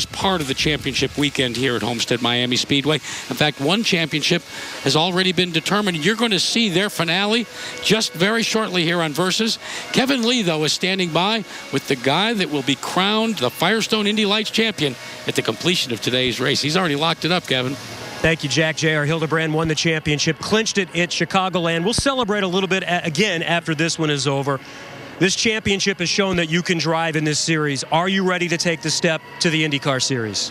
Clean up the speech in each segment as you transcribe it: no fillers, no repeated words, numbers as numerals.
just part of the championship weekend here at Homestead Miami Speedway. In fact, one championship has already been determined. You're going to see their finale just very shortly here on Versus. Kevin Lee, though, is standing by with the guy that will be crowned the Firestone Indy Lights champion at the completion of today's race. He's already locked it up, Kevin. Thank you, Jack. J.R. Hildebrand won the championship, clinched it at Chicagoland. We'll celebrate a little bit again after this one is over. This championship has shown that you can drive in this series. Are you ready to take the step to the IndyCar Series?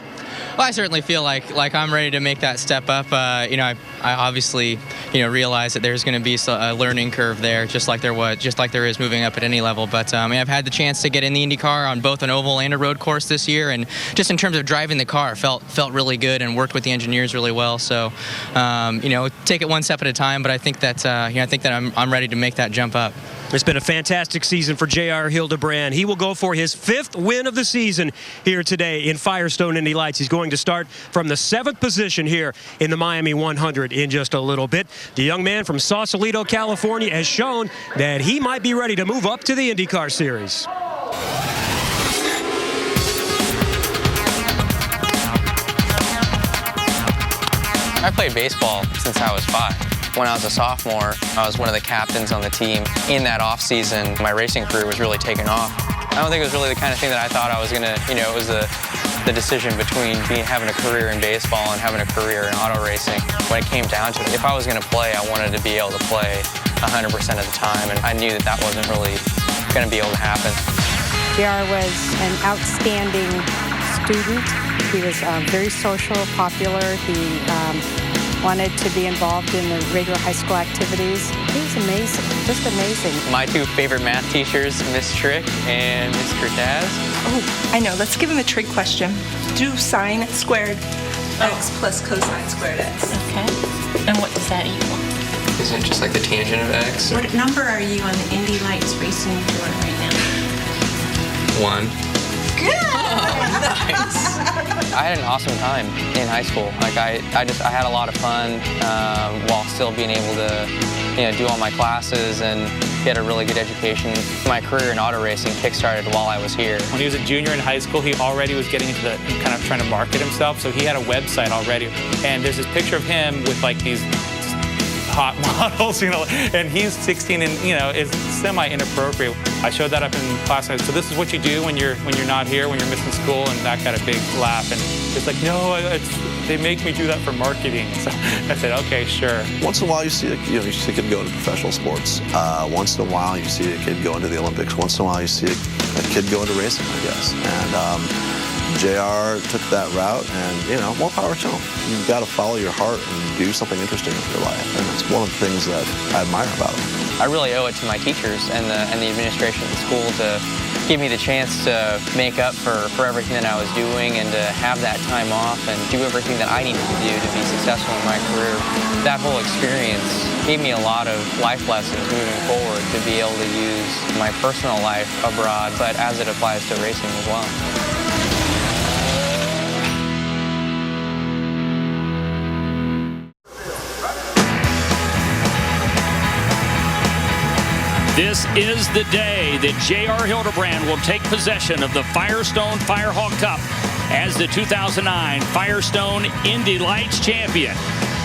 Well, I certainly feel like I'm ready to make that step up. I obviously realize that there's going to be a learning curve there, just like there is moving up at any level. But I've had the chance to get in the IndyCar on both an oval and a road course this year, and just in terms of driving the car, felt really good and worked with the engineers really well. So take it one step at a time. But I think that I'm ready to make that jump up. It's been a fantastic season for J.R. Hildebrand. He will go for his 5th win of the season here today in Firestone Indy Lights. He's going to start from the 7th position here in the Miami 100 in just a little bit. The young man from Sausalito, California, has shown that he might be ready to move up to the IndyCar Series. I played baseball since I was 5. When I was a sophomore, I was one of the captains on the team. In that off-season, my racing career was really taking off. I don't think it was really the kind of thing that I thought I was going to, it was the decision between having a career in baseball and having a career in auto racing. When it came down to it, if I was going to play, I wanted to be able to play 100% of the time, and I knew that wasn't really going to be able to happen. JR was an outstanding student. He was very social, popular. He wanted to be involved in the regular high school activities. He was amazing, just amazing. My 2 favorite math teachers, Miss Trick and Mr. Daz. Oh, I know. Let's give him a trick question. Do sine squared x plus cosine squared x. Okay. And what does that equal? Isn't it just like the tangent of x? What number are you on the Indy Lights racing tour right now? 1. Good. Nice. I had an awesome time in high school. Like I had a lot of fun while still being able to do all my classes and get a really good education. My career in auto racing kickstarted while I was here. When he was a junior in high school, he already was getting into the kind of trying to market himself. So he had a website already, and there's this picture of him with like these hot models, and he's 16 and it's semi-inappropriate. I showed that up in class. I said, so this is what you do when you're not here, when you're missing school, and that got a big laugh. And it's like, no, they make me do that for marketing. So I said, okay, sure. Once in a while, you see a kid go into professional sports. Once in a while, you see a kid go into the Olympics. Once in a while, you see a kid go into racing, I guess. And JR took that route, and more power to him. You've got to follow your heart and do something interesting with your life, and it's one of the things that I admire about him. I really owe it to my teachers and the administration of the school to give me the chance to make up for everything that I was doing and to have that time off and do everything that I needed to do to be successful in my career. That whole experience gave me a lot of life lessons moving forward to be able to use my personal life abroad, but as it applies to racing as well. This is the day that J.R. Hildebrand will take possession of the Firestone Firehawk Cup as the 2009 Firestone Indy Lights champion.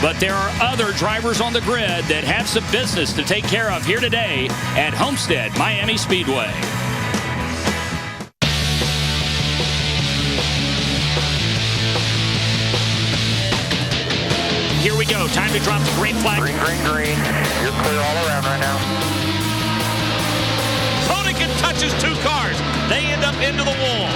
But there are other drivers on the grid that have some business to take care of here today at Homestead Miami Speedway. Here we go. Time to drop the green flag. Green, green, green. You're clear all around right now. Touches 2 cars. They end up into the wall.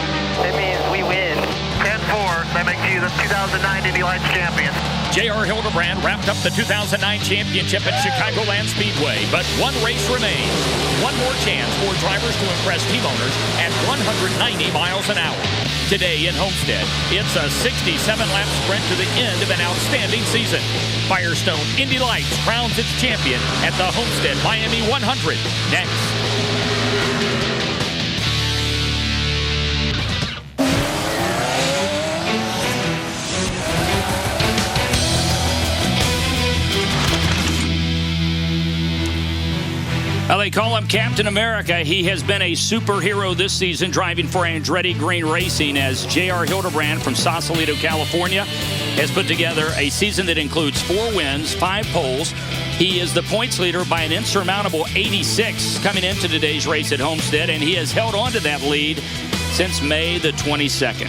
It means we win. 10-4. That makes you the 2009 Indy Lights champion. J.R. Hildebrand wrapped up the 2009 championship at Chicagoland Speedway, but one race remains. One more chance for drivers to impress team owners at 190 miles an hour. Today in Homestead, it's a 67-lap sprint to the end of an outstanding season. Firestone Indy Lights crowns its champion at the Homestead Miami 100. Next. Well, they call him Captain America. He has been a superhero this season, driving for Andretti Green Racing, as J.R. Hildebrand from Sausalito, California, has put together a season that includes 4 wins, 5 poles. He is the points leader by an insurmountable 86 coming into today's race at Homestead, and he has held on to that lead since May the 22nd.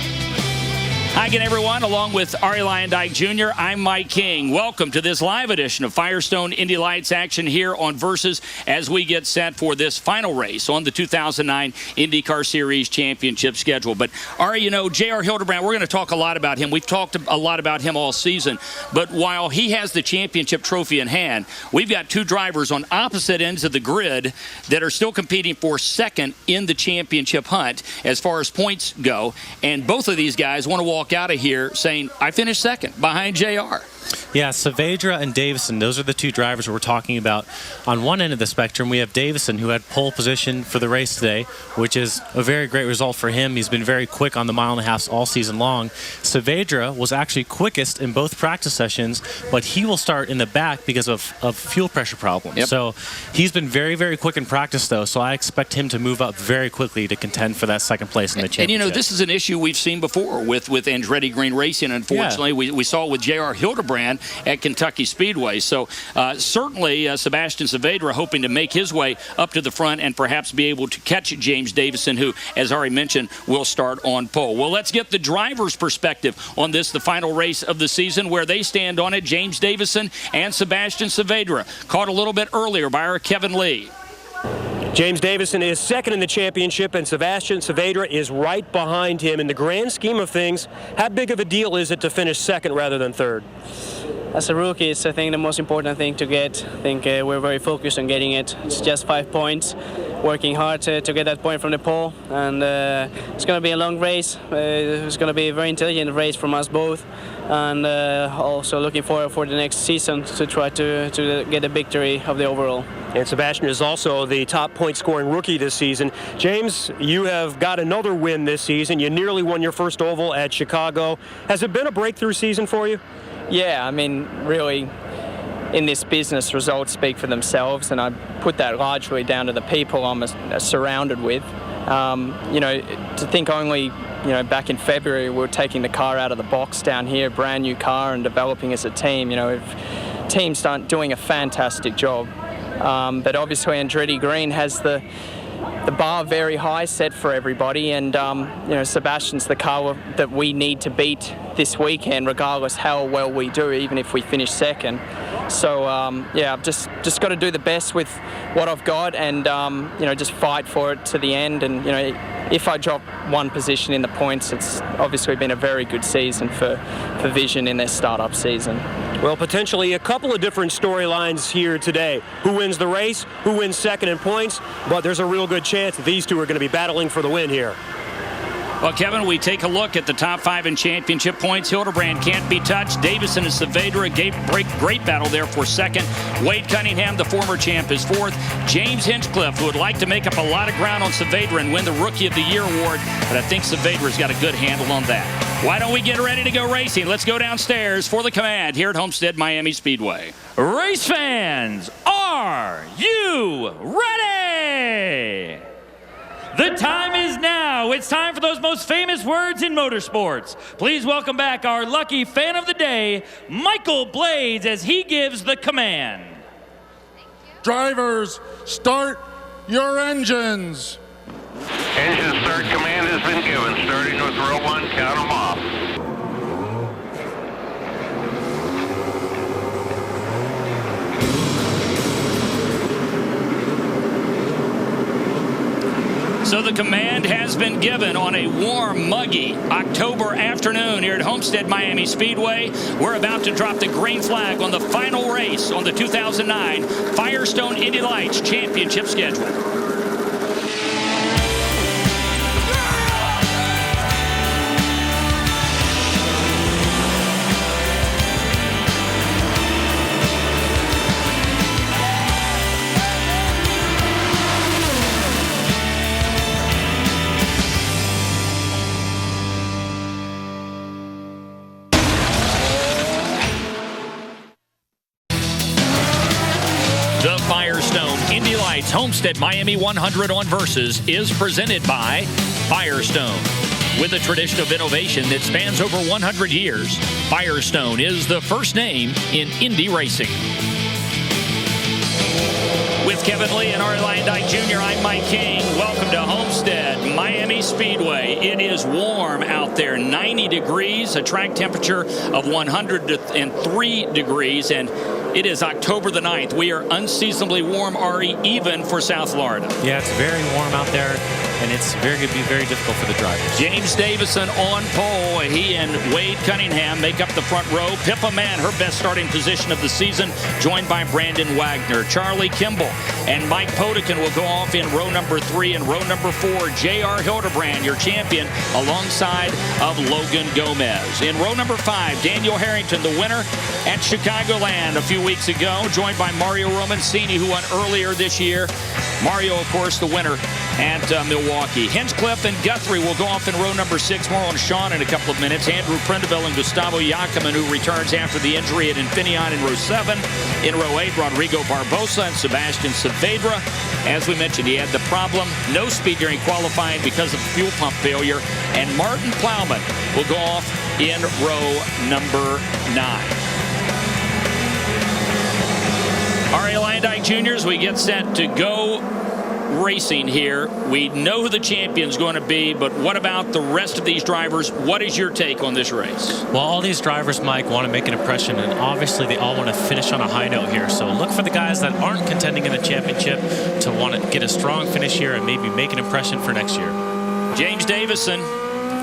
Hi again, everyone. Along with Ari Lyondike Jr., I'm Mike King. Welcome to this live edition of Firestone Indy Lights action here on Versus as we get set for this final race on the 2009 IndyCar Series Championship schedule. But, Ari, you know, J.R. Hildebrand, we're going to talk a lot about him. We've talked a lot about him all season. But while he has the championship trophy in hand, we've got 2 drivers on opposite ends of the grid that are still competing for second in the championship hunt as far as points go. And both of these guys want to walk out of here saying, I finished second behind JR. Yeah, Saavedra and Davison, those are the 2 drivers we're talking about. On one end of the spectrum, we have Davison, who had pole position for the race today, which is a very great result for him. He's been very quick on the mile-and-a-halfs all season long. Saavedra was actually quickest in both practice sessions, but he will start in the back because of fuel pressure problems. Yep. So he's been very, very quick in practice, though, so I expect him to move up very quickly to contend for that second place in the championship. And, you know, this is an issue we've seen before with Andretti Green Racing, unfortunately. Yeah. We saw it with J.R. Hildebrand at Kentucky Speedway. So certainly Sebastian Saavedra hoping to make his way up to the front and perhaps be able to catch James Davison, who, as Ari mentioned, will start on pole. Well, let's get the driver's perspective on this, the final race of the season, where they stand on it, James Davison and Sebastian Saavedra. Caught a little bit earlier by our Kevin Lee. James Davison is second in the championship, and Sebastian Saavedra is right behind him. In the grand scheme of things, how big of a deal is it to finish second rather than third? As a rookie, it's, I think, the most important thing to get. I think we're very focused on getting it. It's just 5 points, working hard to get that point from the pole, and it's going to be a long race. It's going to be a very intelligent race from us both, and also looking forward for the next season to try to get a victory of the overall. And Sebastian is also the top point-scoring rookie this season. James, you have got another win this season. You nearly won your first oval at Chicago. Has it been a breakthrough season for you? Yeah, I mean, really, in this business, results speak for themselves, and I put that largely down to the people I'm surrounded with. You know, to think only, you know, back in February we were taking the car out of the box down here, brand new car, and developing as a team. You know, teams aren't doing a fantastic job. But obviously Andretti Green has the bar very high set for everybody, and you know, Sebastian's the car that we need to beat this weekend, regardless how well we do, even if we finish second. So yeah, I've just got to do the best with what I've got, and you know, just fight for it to the end. And you know, if I drop 1 position in the points, it's obviously been a very good season for Vision in their startup season. Well, potentially a couple of different storylines here today. Who wins the race, who wins second in points, but there's a real good chance that these 2 are going to be battling for the win here. Well, Kevin, we take a look at the top 5 in championship points. Hildebrand can't be touched. Davison and Saavedra, great battle there for second. Wade Cunningham, the former champ, is fourth. James Hinchcliffe, who would like to make up a lot of ground on Saavedra and win the Rookie of the Year award, but I think Saavedra's got a good handle on that. Why don't we get ready to go racing? Let's go downstairs for the command here at Homestead Miami Speedway. Race fans, are you ready? The time is now. It's time for those most famous words in motorsports. Please welcome back our lucky fan of the day, Michael Blades, as he gives the command. Drivers, start your engines. Engine start command has been given. Starting with row 1, count them off. So the command has been given on a warm, muggy October afternoon here at Homestead Miami Speedway. We're about to drop the green flag on the final race on the 2009 Firestone Indy Lights Championship schedule. Homestead Miami 100 on Versus is presented by Firestone. With a tradition of innovation that spans over 100 years, Firestone is the first name in Indy racing. With Kevin Lee and Ari Lyndike Jr., I'm Mike King. Welcome to Homestead Miami Speedway. It is warm out there, 90 degrees, a track temperature of 103 degrees, and it is October the 9th. We are unseasonably warm, Ari, even for South Florida. Yeah, it's very warm out there, and it's going to be very difficult for the drivers. James Davison on pole. He and Wade Cunningham make up the front row. Pippa Mann, her best starting position of the season, joined by Brandon Wagner. Charlie Kimball and Mike Potikin will go off in row number 3 and row number 4. J.R. Hildebrand, your champion, alongside of Logan Gomez. In row number 5, Daniel Harrington, the winner at Chicagoland a few weeks ago, joined by Mario Romancini, who won earlier this year. Mario, of course, the winner at Milwaukee. Hinchcliffe and Guthrie will go off in row number 6. More on Sean in a couple of minutes. Andrew Prindiville and Gustavo Yakiman, who returns after the injury at Infineon in row 7. In row 8, Rodrigo Barbosa and Sebastian Saavedra. As we mentioned, he had the problem. No speed during qualifying because of fuel pump failure. And Martin Plowman will go off in row number 9. Ari Lyndike Jr., as we get set to go racing here, we know who the champion's going to be, but what about the rest of these drivers? What is your take on this race? Well, all these drivers, Mike, want to make an impression, and obviously they all want to finish on a high note here. So look for the guys that aren't contending in the championship to want to get a strong finish here and maybe make an impression for next year. James Davison,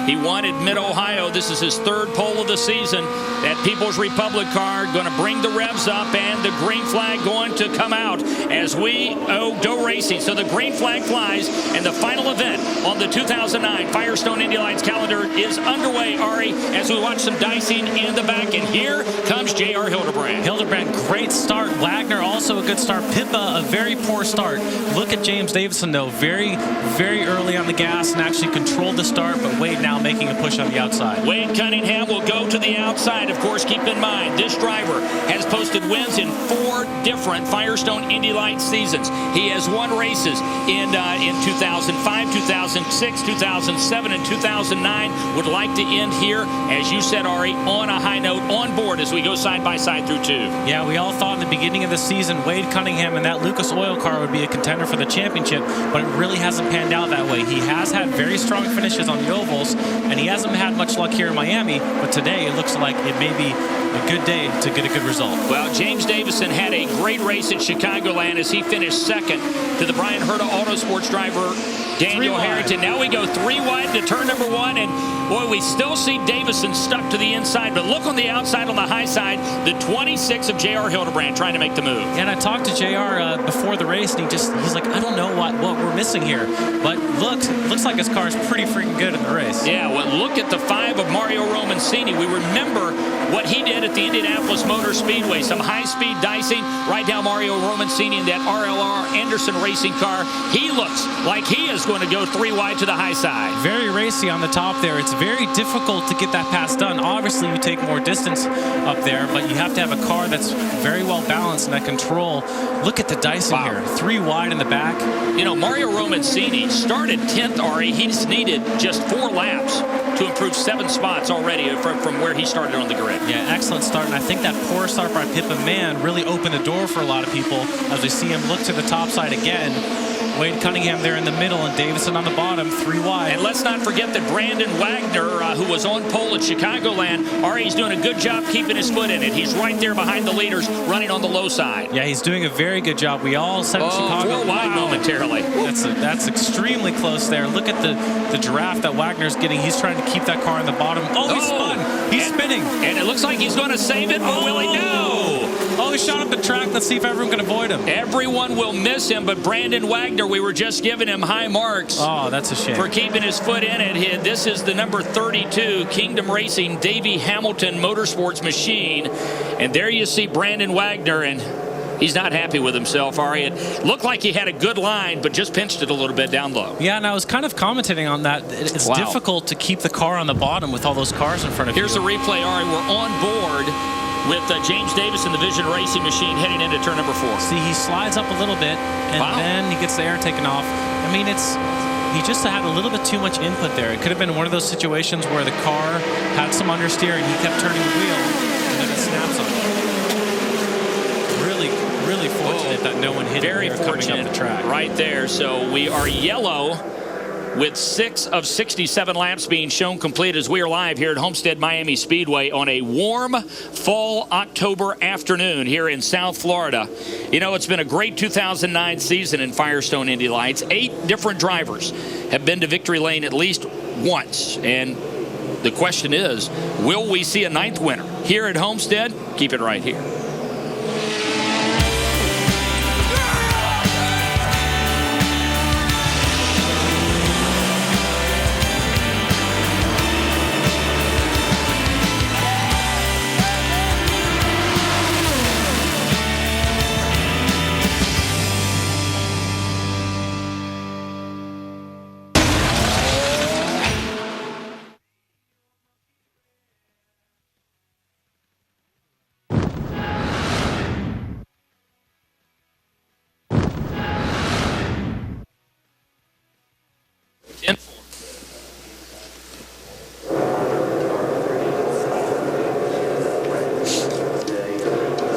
he won at Mid-Ohio. This is his 3rd pole of the season. That People's Republic car going to bring the revs up, and the green flag going to come out as we go racing. So the green flag flies, and the final event on the 2009 Firestone Indy Lights calendar is underway, Ari, as we watch some dicing in the back. And here comes J.R. Hildebrand. Hildebrand, great start. Wagner, also a good start. Pippa, a very poor start. Look at James Davison, though. Very, very early on the gas and actually controlled the start, but Wade now making a push on the outside. Wade Cunningham will go to the outside. Of course, keep in mind, this driver has posted wins in 4 different Firestone Indy Lights seasons. He has won races in 2005, 2006, 2007, and 2009. Would like to end here, as you said, Ari, on a high note, on board as we go side by side through 2. Yeah, we all thought in the beginning of the season Wade Cunningham and that Lucas Oil car would be a contender for the championship, but it really hasn't panned out that way. He has had very strong finishes on the ovals, and he hasn't had much luck here in Miami, but today it looks like it may be a good day to get a good result. Well, James Davison had a great race at Chicagoland as he finished 2nd to the Brian Herta Autosports driver Daniel Harrington. Now we go 3 wide to turn number 1, and boy, we still see Davison stuck to the inside, but look on the outside, on the high side, the 26 of J.R. Hildebrand trying to make the move. And I talked to J.R. Before the race, and he's like, I don't know what we're missing here, but looks like his car is pretty freaking good in the race. Yeah, well, look at the 5 of Mario Romancini. We remember what he did at the Indianapolis Motor Speedway. Some high-speed dicing right down Mario Romancini in that RLR Anderson racing car. He looks like he is going to go 3 wide to the high side. Very racy on the top there. It's very difficult to get that pass done. Obviously, you take more distance up there, but you have to have a car that's very well balanced and that control. Look at the dicing here. 3 wide in the back. You know, Mario Romancini started 10th, Ari. He's needed just 4 laps to improve 7 spots already from where he started on the grid. Yeah, excellent start, and I think that poor start by Pippa Mann really opened the door for a lot of people as we see him look to the top side again. Wade Cunningham there in the middle and Davison on the bottom, 3 wide. And let's not forget that Brandon Wagner, who was on pole at Chicagoland, Ari's doing a good job keeping his foot in it. He's right there behind the leaders, running on the low side. Yeah, he's doing a very good job. We all said in Chicago. 4 wide momentarily. That's extremely close there. Look at the draft that Wagner's getting. He's trying to keep that car in the bottom. Oh, he spun. He's spinning. And it looks like he's going to save it, but will he? No! Oh, he shot up the track. Let's see if everyone can avoid him. Everyone will miss him, but Brandon Wagner, we were just giving him high marks. Oh, that's a shame. For keeping his foot in it. This is the number 32 Kingdom Racing Davey Hamilton Motorsports machine. And there you see Brandon Wagner, and he's not happy with himself, Ari. It looked like he had a good line, but just pinched it a little bit down low. Yeah, and I was kind of commenting on that. It's difficult to keep the car on the bottom with all those cars in front of you. Here's a replay, Ari. We're on board with James Davison, the Vision Racing Machine, heading into turn number 4. See, he slides up a little bit, and then he gets the air taken off. I mean, he just had a little bit too much input there. It could have been one of those situations where the car had some understeer, and he kept turning the wheel, and then it snaps on him. Really fortunate that no one hit him here coming up the track. Right there. So we are yellow with 6 of 67 laps being shown complete as we are live here at Homestead Miami Speedway on a warm fall October afternoon here in South Florida. You know, it's been a great 2009 season in Firestone Indy Lights. 8 different drivers have been to victory lane at least once. And the question is, will we see a 9th winner here at Homestead? Keep it right here.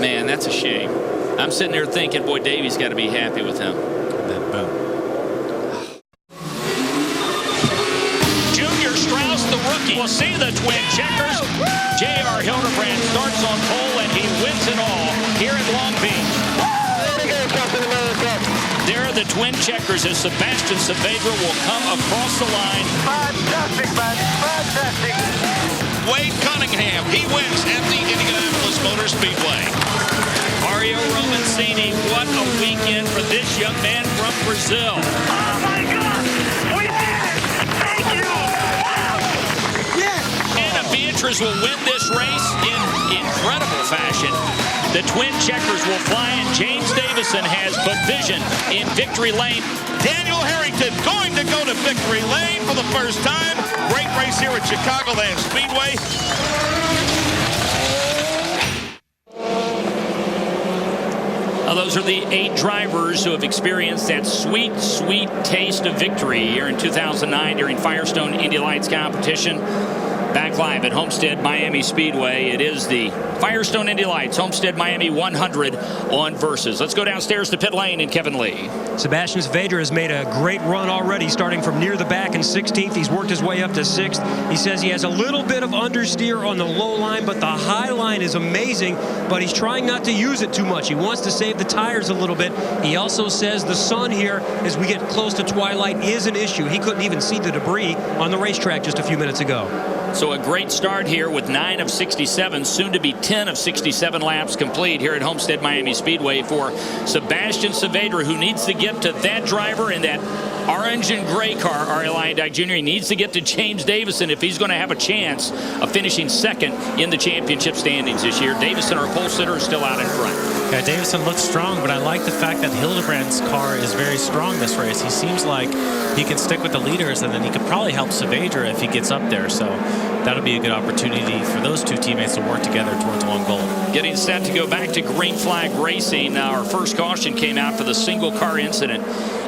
Man, that's a shame. I'm sitting there thinking, boy, Davey's got to be happy with him. Junior Strauss, the rookie, will see the twin checkers. J.R. Hildebrand starts on pole, and he wins it all here at Long Beach. There are the twin checkers as Sebastian Saavedra will come across the line. Fantastic, man. Fantastic. Wade Cunningham, he wins at the Indianapolis Motor Speedway. Mario Romancini, what a weekend for this young man from Brazil. Oh, my God. We did it. Thank you. Yes. Anna Beatriz will win this race in incredible fashion. The twin checkers will fly, and James Davison has put Vision in victory lane. Daniel Harrington going to go to victory lane for the first time. Great race here at Chicagoland Speedway. Those are the 8 drivers who have experienced that sweet, sweet taste of victory here in 2009 during Firestone Indy Lights competition. Back live at Homestead Miami Speedway. It is the Firestone Indy Lights Homestead Miami 100 on Versus. Let's go downstairs to pit lane and Kevin Lee. Sebastian Saavedra has made a great run already, starting from near the back in 16th. He's worked his way up to 6th. He says he has a little bit of understeer on the low line, but the high line is amazing, but he's trying not to use it too much. He wants to save the tires a little bit. He also says the sun here, as we get close to twilight, is an issue. He couldn't even see the debris on the racetrack just a few minutes ago. So a great start here with 9 of 67, soon to be 10 of 67 laps complete here at Homestead Miami Speedway for Sebastian Saavedra, who needs to get to that driver in that orange and gray car, R.L. Iandike Jr. He needs to get to James Davison if he's going to have a chance of finishing second in the championship standings this year. Davison, our pole sitter, is still out in front. Yeah, Davison looks strong, but I like the fact that Hildebrand's car is very strong this race. He seems like he can stick with the leaders, and then he could probably help Saavedra if he gets up there. So that'll be a good opportunity for those two teammates to work together towards one goal. Getting set to go back to green flag racing. Now, our first caution came out for the single car incident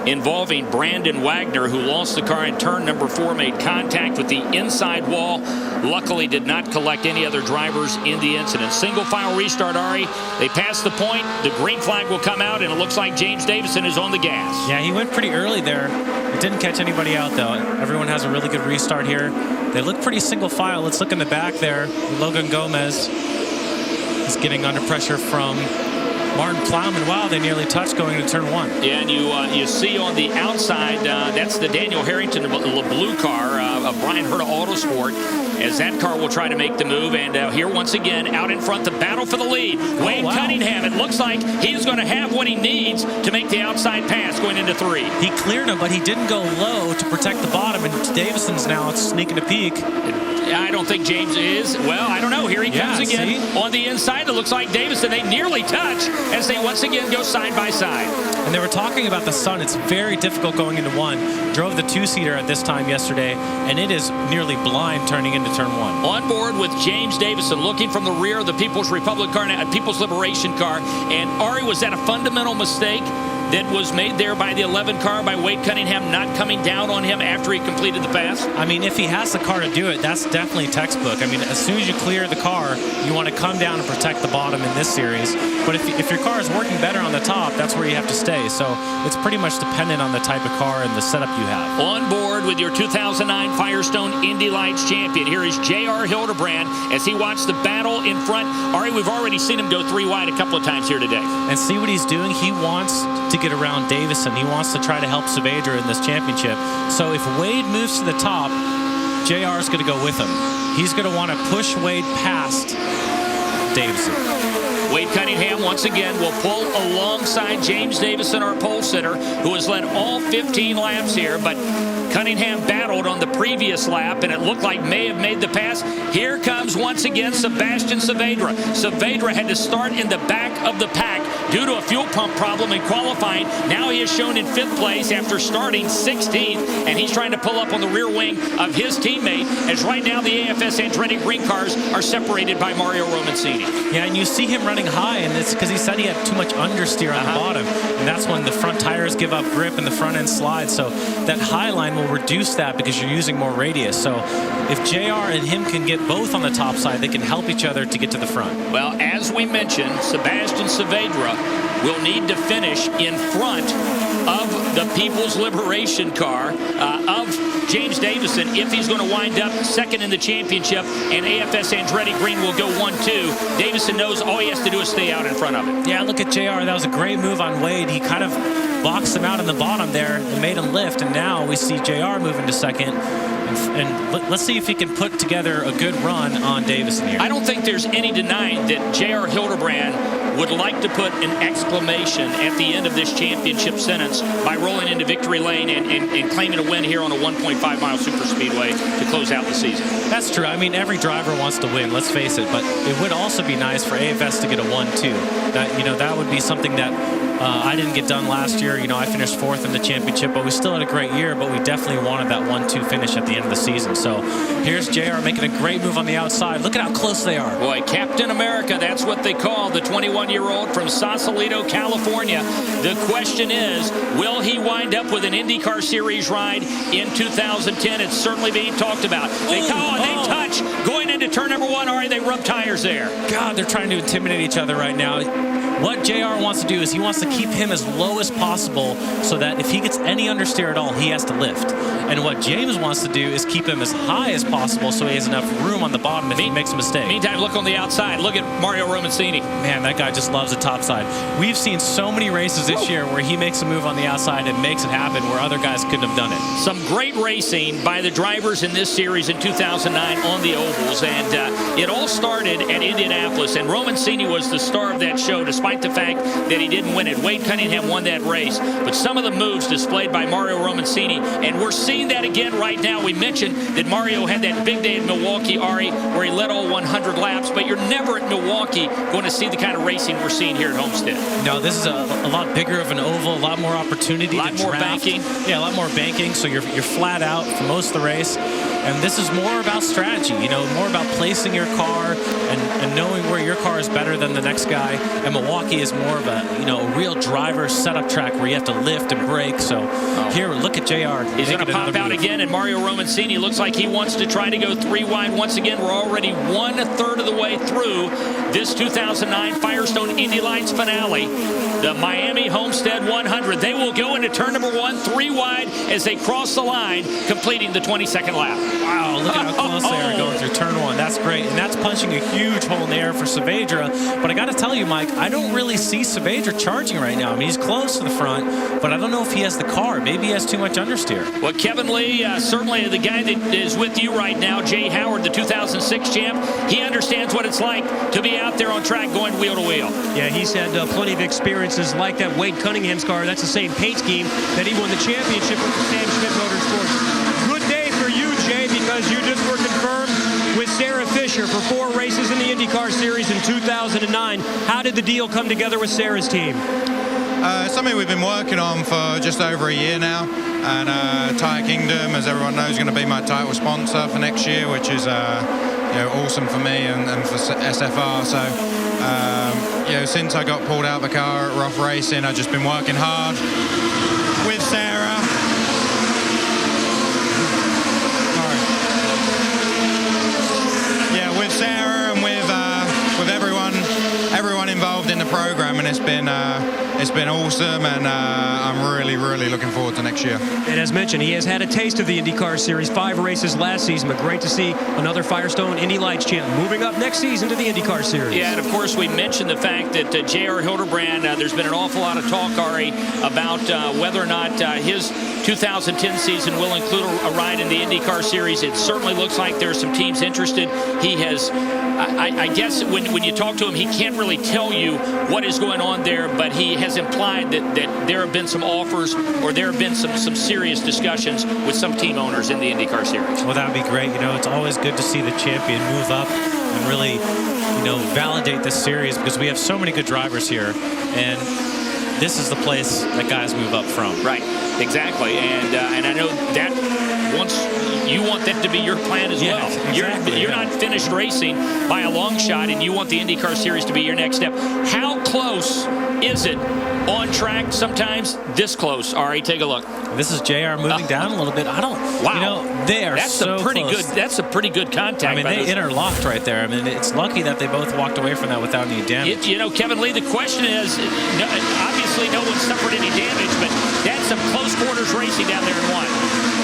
involving Brandon Wagner, who lost the car in turn number 4, made contact with the inside wall. Luckily did not collect any other drivers in the incident. Single file restart, Ari. They passed the point. The green flag will come out, and it looks like James Davison is on the gas. Yeah, he went pretty early there. It didn't catch anybody out, though. Everyone has a really good restart here. They look pretty single file. Let's look in the back there. Logan Gomez is getting under pressure from Martin Plowman. Wow, they nearly touched going into turn 1. Yeah, and you see on the outside, that's the Daniel Harrington blue car of Brian Herta Autosport, as that car will try to make the move. And here once again, out in front, the battle for the lead. Wade Cunningham, it looks like he's going to have what he needs to make the outside pass going into 3. He cleared him, but he didn't go low to protect the bottom, and Davison's now sneaking a peek. I don't think James is. Well, I don't know. Here he comes again. See? On the inside, it looks like Davison. They nearly touch as they once again go side by side. And they were talking about the sun. It's very difficult going into 1. Drove the 2-seater at this time yesterday, and it is nearly blind turning into into turn one. On board with James Davison, looking from the rear of the People's Republic car, People's Liberation car. And Ari, was that a fundamental mistake that was made there by the 11 car by Wade Cunningham not coming down on him after he completed the pass? I mean, if he has the car to do it, that's definitely textbook. I mean, as soon as you clear the car, you want to come down and protect the bottom in this series. But if your car is working better on the top, that's where you have to stay. So it's pretty much dependent on the type of car and the setup you have. On board with your 2009 Firestone Indy Lights champion, here is J.R. Hildebrand as he watched the battle in front. Ari, we've already seen him go 3 wide a couple of times here today. And see what he's doing? He wants to get around Davison. He wants to try to help Saavedra in this championship. So if Wade moves to the top, JR is going to go with him. He's going to want to push Wade past Davison. Wade Cunningham, once again, will pull alongside James Davison, our pole sitter, who has led all 15 laps here, but Cunningham battled on the previous lap, and it looked like may have made the pass. Here comes, once again, Sebastian Saavedra. Saavedra had to start in the back of the pack due to a fuel pump problem in qualifying. Now he is shown in 5th place after starting 16th, and he's trying to pull up on the rear wing of his teammate, as right now the AFS Andretti green cars are separated by Mario Romancini. Yeah, and you see him running high, and it's because he said he had too much understeer on the bottom, and that's when the front tires give up grip and the front end slides. So that high line will reduce that because you're using more radius. So if JR and him can get both on the top side, they can help each other to get to the front. Well, as we mentioned, Sebastian Saavedra will need to finish in front of the People's Liberation car of James Davison if he's going to wind up second in the championship, and AFS Andretti Green will go 1-2. Davison knows all he has to do is stay out in front of it. Yeah, look at JR. That was a great move on Wade. He kind of boxed him out in the bottom there and made him lift, and now we see JR moving to second. And let's see if he can put together a good run on Davison here. I don't think there's any denying that J.R. Hildebrand would like to put an exclamation at the end of this championship sentence by rolling into victory lane and claiming a win here on a 1.5-mile super speedway to close out the season. That's true. I mean, every driver wants to win, let's face it, but it would also be nice for AFS to get a 1-2. That would be something that I didn't get done last year. I finished 4th in the championship, but we still had a great year, but we definitely wanted that 1-2 finish at the end of the season. So here's JR making a great move on the outside. Look at how close they are. Boy, Captain America, that's what they call the 21-year-old from Sausalito, California. The question is, will he wind up with an IndyCar Series ride in 2010? It's certainly being talked about. They touch going into turn number 1. All right, they rub tires there. God, they're trying to intimidate each other right now. What JR wants to do is he wants to keep him as low as possible so that if he gets any understeer at all, he has to lift. And what James wants to do is keep him as high as possible so he has enough room on the bottom if he makes a mistake. Meantime, look on the outside. Look at Mario Romancini. Man, that guy just loves the top side. We've seen so many races this year where he makes a move on the outside and makes it happen where other guys couldn't have done it. Some great racing by the drivers in this series in 2009 on the ovals, and it all started at Indianapolis, and Romancini was the star of that show despite the fact that he didn't win it. Wade Cunningham won that race, but some of the moves displayed by Mario Romancini, and we're seeing that again right now. We mentioned that Mario had that big day in Milwaukee, Ari, where he led all 100 laps, but you're never at Milwaukee going to see the kind of racing we're seeing here at Homestead. No, this is a lot bigger of an oval, a lot more opportunity, a lot more banking. Yeah, a lot more banking, so you're flat out for most of the race. And this is more about strategy, more about placing your car and knowing where your car is better than the next guy. And Milwaukee is more of a real driver setup track where you have to lift and brake. So here, look at JR. He's going to pop out again, and Mario Romancini looks like he wants to try to go 3 wide once again. We're already 1/3 of the way through this 2009 Firestone Indy Lights finale. The Miami Homestead 100. They will go into turn number 1, 3 wide as they cross the line, completing the 22nd lap. Wow, look at how close they are going through turn 1. That's great, and that's punching a huge hole in the air for Saavedra. But I got to tell you, Mike, I don't really see Saavedra charging right now. I mean, he's close to the front, but I don't know if he has the car. Maybe he has too much understeer. Well, Kevin Lee, certainly the guy that is with you right now, Jay Howard, the 2006 champ, he understands what it's like to be out there on track going wheel to wheel. Yeah, he's had plenty of experiences like that. Wade Cunningham's car, that's the same paint scheme that he won the championship with the Sam Schmidt Motorsports. Good day for you, Jay, because you just were confirmed with Sarah Fisher for 4 races in the IndyCar Series in 2009. How did the deal come together with Sarah's team? Something we've been working on for just over a year now, and Tire Kingdom, as everyone knows, is going to be my title sponsor for next year, which is awesome for me and for SFR. So since I got pulled out of the car at Rough Racing, I've just been working hard with Sarah. With Sarah and with everyone involved in the program, and it's been awesome, and I'm really looking forward to next year. And as mentioned, he has had a taste of the IndyCar Series, 5 races last season, but great to see another Firestone Indy Lights champ moving up next season to the IndyCar Series. Yeah, and of course we mentioned the fact that J.R. Hildebrand, there's been an awful lot of talk, Ari, about whether or not his 2010 season will include a ride in the IndyCar Series. It certainly looks like there are some teams interested. He has, I guess when you talk to him, he can't really tell you what is going on there, but he has implied that there have been some offers, or there have been some serious discussions with some team owners in the IndyCar Series. Well, that would be great. It's always good to see the champion move up and really, validate this series, because we have so many good drivers here, and this is the place that guys move up from. Right, exactly, and I know that once you want that to be your plan as well. Exactly, you're not finished racing by a long shot, and you want the IndyCar Series to be your next step. How close is it on track? Sometimes this close. Ari, take a look. This is JR moving down a little bit. Wow. They are that's so a pretty close. good. That's a pretty good contact. I mean, they interlocked right there. I mean, it's lucky that they both walked away from that without any damage. Kevin Lee, the question is, obviously no one suffered any damage, but that's some close quarters racing down there in one.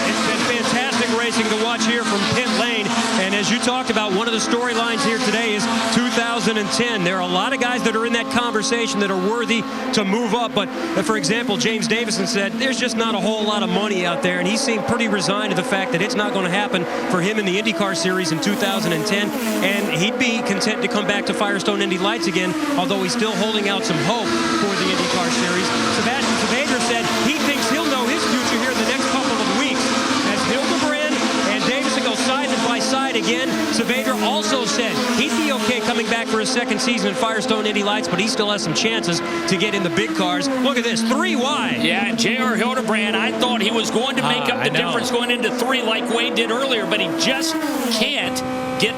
It's been fantastic racing to watch here from pit lane. And as you talked about, one of the storylines here today is 2010. There are a lot of guys that are in that conversation that are worthy to move up. But for example, James Davison said there's just not a whole lot of money out there. And he seemed pretty resigned to the fact that it's not going to happen for him in the IndyCar Series in 2010. And he'd be content to come back to Firestone Indy Lights again, although he's still holding out some hope for the IndyCar Series. Sebastian Saavedra said he thinks he'll know his future here in the next couple of weeks. As Hildebrand and Davison go side by side again, Saavedra also said he'd be okay coming back for his second season in Firestone Indy Lights, but he still has some chances to get in the big cars. Look at this, 3 wide. Yeah, and J.R. Hildebrand, I thought he was going to make up the difference going into 3 like Wade did earlier, but he just can't get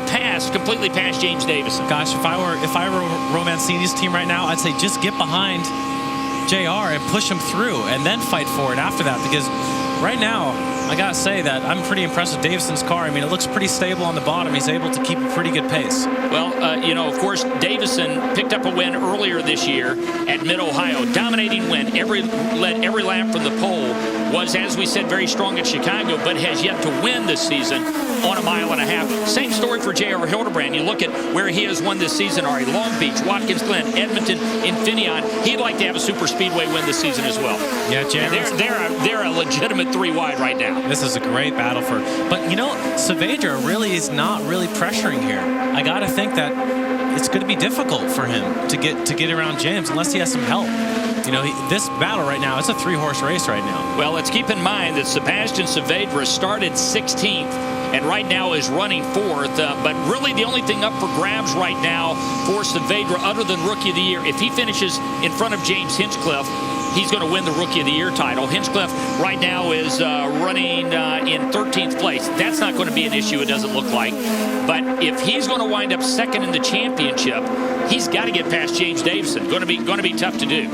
completely past James Davison. Gosh, if I were Romancini's team right now, I'd say just get behind JR and push him through and then fight for it after that, because right now, I gotta say that I'm pretty impressed with Davison's car. I mean, it looks pretty stable on the bottom. He's able to keep a pretty good pace. Well, of course, Davison picked up a win earlier this year at Mid-Ohio. Dominating win. Led every lap from the pole. Was, as we said, very strong at Chicago, but has yet to win this season on a 1.5 miles. Same story for J.R. Hildebrand. You look at where he has won this season, Ari. Long Beach, Watkins Glen, Edmonton, Infineon. He'd like to have a super speedway win this season as well. Yeah, they're a legitimate 3 wide right now. This is a great battle for, but Saavedra really is not really pressuring here. I gotta think that it's going to be difficult for him to get around James unless he has some help. This battle right now, it's a 3-horse race right now. Well, let's keep in mind that Sebastian Saavedra started 16th and right now is running 4th. But really the only thing up for grabs right now for Saavedra, other than Rookie of the Year, if he finishes in front of James Hinchcliffe, he's going to win the Rookie of the Year title. Hinchcliffe right now is running in 13th place. That's not going to be an issue, it doesn't look like. But if he's going to wind up second in the championship, he's got to get past James Davison. Going to be tough to do.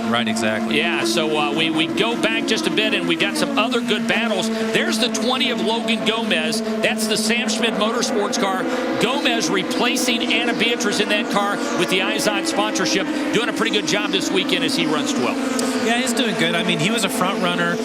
Right, exactly. Yeah, so we go back just a bit, and we've got some other good battles. There's the 20 of Logan Gomez. That's the Sam Schmidt Motorsports car. Gomez replacing Anna Beatrice in that car with the Izod sponsorship. Doing a pretty good job this weekend as he runs 12th. Yeah, he's doing good. I mean, he was a front runner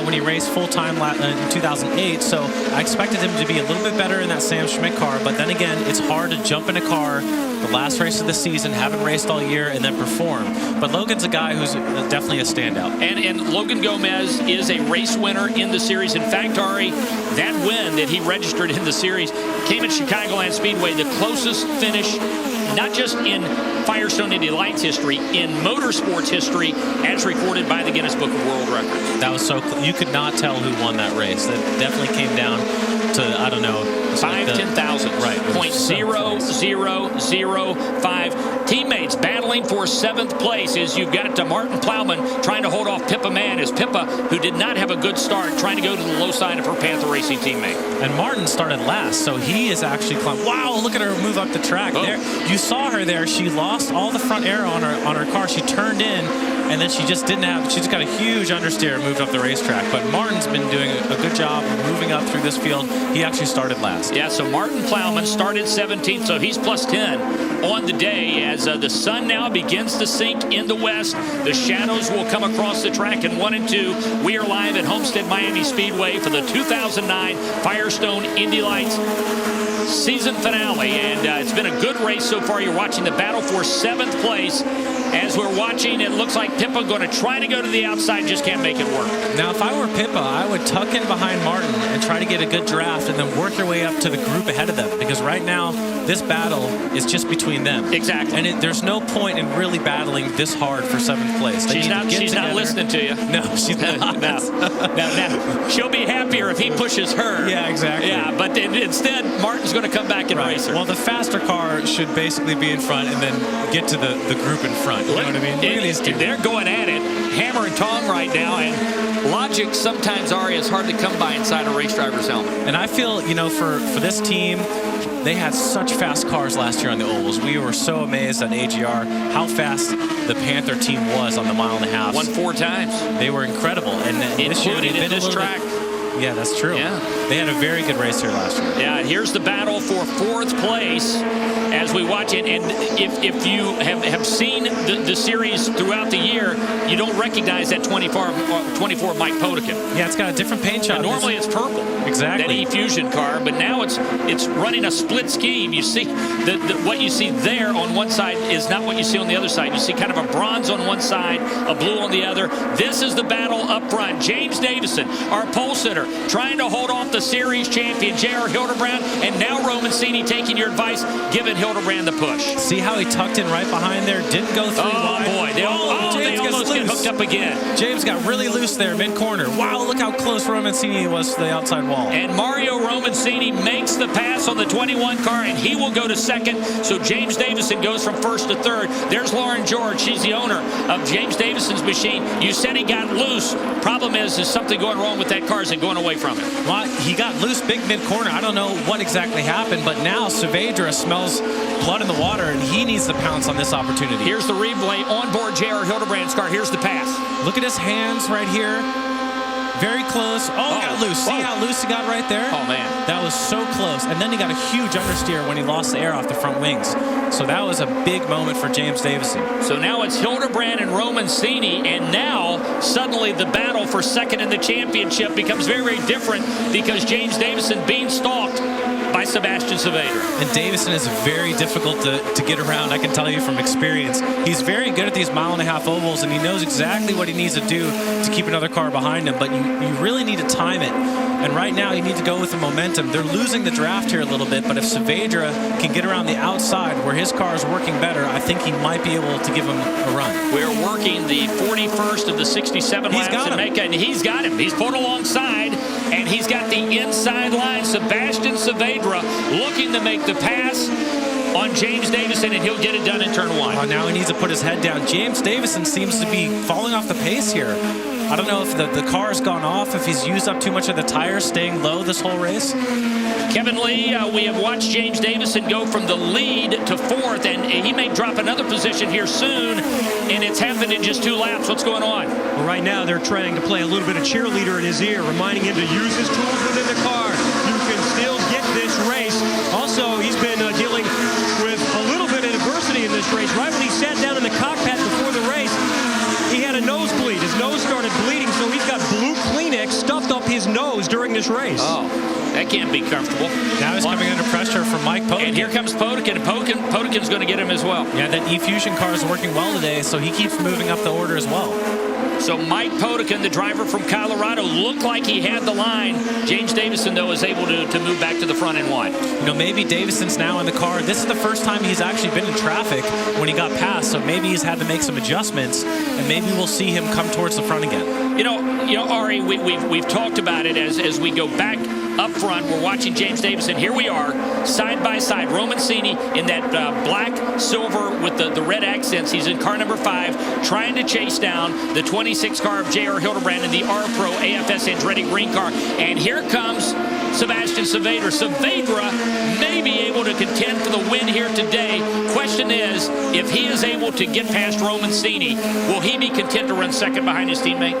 when he raced full-time in 2008, so I expected him to be a little bit better in that Sam Schmidt car, but then again, it's hard to jump in a car the last race of the season, haven't raced all year, and then perform. But Logan's a guy who's definitely a standout. And Logan Gomez is a race winner in the series. In fact, Ari, that win that he registered in the series came at Chicagoland Speedway, the closest finish, not just in Firestone Indy Lights history, in motorsports history, as recorded by the Guinness Book of World Records. That was so you could not tell who won that race. That definitely came down to, I don't know, Martin's 5/10,000. Right. 0.0005. Teammates battling for 7th place as you've got Martin Plowman trying to hold off Pippa Mann as Pippa, who did not have a good start, trying to go to the low side of her Panther Racing teammate. And Martin started last, so he is actually climbing. Wow, look at her move up the track. There, you saw her there. She lost all the front aero on her car. She turned in, and then she just didn't have. She just got a huge understeer and moved up the racetrack. But Martin's been doing a good job moving up through this field. He actually started last. Yeah, so Martin Plowman started 17th, so he's plus 10 on the day as the sun now begins to sink in the west. The shadows will come across the track in 1 and 2. We are live at Homestead Miami Speedway for the 2009 Firestone Indy Lights season finale, and it's been a good race so far. You're watching the battle for 7th place. As we're watching, it looks like Pippa going to try to go to the outside, just can't make it work. Now, if I were Pippa, I would tuck in behind Martin and try to get a good draft and then work your way up to the group ahead of them, because right now, this battle is just between them. Exactly. And there's no point in really battling this hard for 7th place. She's not listening to you. No, she's not. No. She'll be happier if he pushes her. Yeah, exactly. Yeah, but instead, Martin's going to come back and race her. Well, the faster car should basically be in front and then get to the group in front. You know what I mean? Look at these two. They're going at it, hammer and tong right now, and logic sometimes, Ari, is hard to come by inside a race driver's helmet. And I feel, for this team, they had such fast cars last year on the ovals. We were so amazed at AGR how fast the Panther team was on the 1.5 miles. Won 4 times. They were incredible. And this year, including in this track. Yeah, that's true. Yeah. They had a very good race here last year. Yeah, here's the battle for 4th place as we watch it. And if you have seen the series throughout the year, you don't recognize that 24 Mike Potikin. Yeah, it's got a different paint job. Normally it's purple. Exactly. That E-Fusion car, but now it's running a split scheme. You see what you see there on one side is not what you see on the other side. You see kind of a bronze on one side, a blue on the other. This is the battle up front. James Davison, our pole sitter, trying to hold off the series champion, J.R. Hildebrand, and now Romancini taking your advice, giving Hildebrand the push. See how he tucked in right behind there? Didn't go through wide. Boy, they almost get hooked up again. James got really loose there, mid-corner. Wow, look how close Romancini was to the outside wall. And Mario Romancini makes the pass on the 21 car, and he will go to 2nd. So James Davison goes from 1st to 3rd. There's Lauren George. She's the owner of James Davison's machine. You said he got loose. Problem is something going wrong with that car. Is it going away from it? Well, he got loose big mid-corner. I don't know what exactly happened, but now Saavedra smells blood in the water, and he needs to pounce on this opportunity. Here's the replay on board J.R. Hildebrand's car. Here's the pass. Look at his hands right here. Very close. Oh, got loose. See how loose he got right there? Oh, man. That was so close. And then he got a huge understeer when he lost the air off the front wings. So that was a big moment for James Davison. So now it's Hildebrand and Romancini, and now suddenly the battle for 2nd in the championship becomes very, very different because James Davison being stalked by Sebastian Saavedra. And Davison is very difficult to get around, I can tell you from experience. He's very good at these 1.5 mile ovals, and he knows exactly what he needs to do to keep another car behind him, but you really need to time it. And right now, you need to go with the momentum. They're losing the draft here a little bit, but if Saavedra can get around the outside where his car is working better, I think he might be able to give him a run. We're working the 41st of the 67 laps in Mecca, and he's got him. He's pulled alongside, and he's got the inside line. Sebastian Saavedra looking to make the pass on James Davison, and he'll get it done in turn 1. Oh, now he needs to put his head down. James Davison seems to be falling off the pace here. I don't know if the car's gone off, if he's used up too much of the tires, staying low this whole race. Kevin Lee, we have watched James Davison go from the lead to 4th, and he may drop another position here soon, and it's happened in just 2 laps. What's going on? Well, right now they're trying to play a little bit of cheerleader in his ear, reminding him to use his tools within the car. You can still get this race. Also, he's been dealing with a little bit of adversity in this race. Right when he sat down in the cockpit before the race, he had a nosebleed. His nose started bleeding, so he's got blue Kleenex stuffed up his nose during this race. Oh, that can't be comfortable. Now he's coming under pressure from Mike Potikin. And here comes Potikin. Potikin's going to get him as well. Yeah, that E-Fusion car is working well today, so he keeps moving up the order as well. So Mike Potikin, the driver from Colorado, looked like he had the line. James Davison, though, is able to move back to the front and wide. You know, maybe Davison's now in the car. This is the first time he's actually been in traffic when he got passed, so maybe he's had to make some adjustments, and maybe we'll see him come towards the front again. You know, Ari, we've talked about it as we go back up front. We're watching James Davison. Here we are, side by side. Romancini in that black, silver with the red accents. He's in car number 5, trying to chase down the 26 car of J.R. Hildebrand in the R-Pro AFS Andretti green car. And here comes Sebastian Saavedra. Saavedra may be able to contend for the win here today. Question is, if he is able to get past Romancini, will he be content to run second behind his teammate?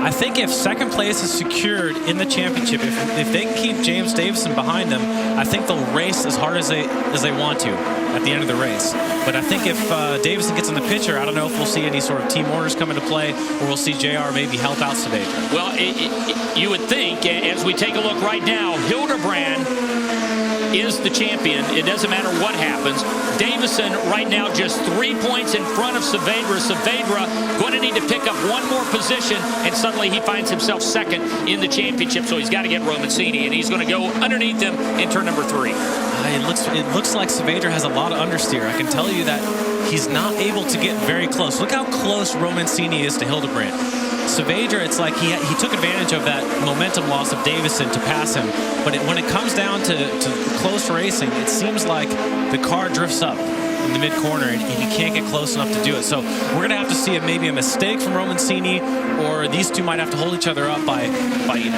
I think if second place is secured in the championship, if they can keep James Davison behind them, I think they'll race as hard as they want to at the end of the race. But I think if Davison gets in the picture, I don't know if we'll see any sort of team orders come into play, or we'll see JR maybe help out Saavedra. Well, you would think, as we take a look right now, Hildebrand is the champion. It doesn't matter what happens. Davison right now just 3 points in front of Saavedra. Saavedra going to need to pick up one more position, and suddenly he finds himself second in the championship. So he's got to get Romancini, and he's going to go underneath him in turn number 3. It looks like Saavedra has a lot of understeer. I can tell you that he's not able to get very close. Look how close Romancini is to Hildebrand. Saavedra, it's like he took advantage of that momentum loss of Davison to pass him. But when it comes down to close racing, it seems like the car drifts up in the mid-corner, and he can't get close enough to do it. So we're going to have to see maybe a mistake from Romancini, or these two might have to hold each other up by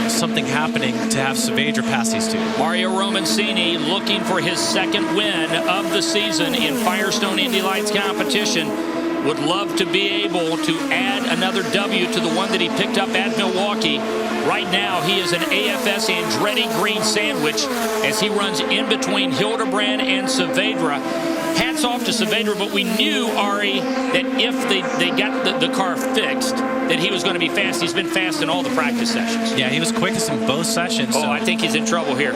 something happening to have Saavedra pass these two. Mario Romancini looking for his second win of the season in Firestone Indy Lights competition. Would love to be able to add another W to the one that he picked up at Milwaukee. Right now, he is an AFS Andretti green sandwich as he runs in between Hildebrand and Saavedra. Hats off to Saavedra, but we knew, Ari, that if they got the car fixed, that he was going to be fast. He's been fast in all the practice sessions. Yeah, he was quickest in both sessions. Oh, so I think he's in trouble here.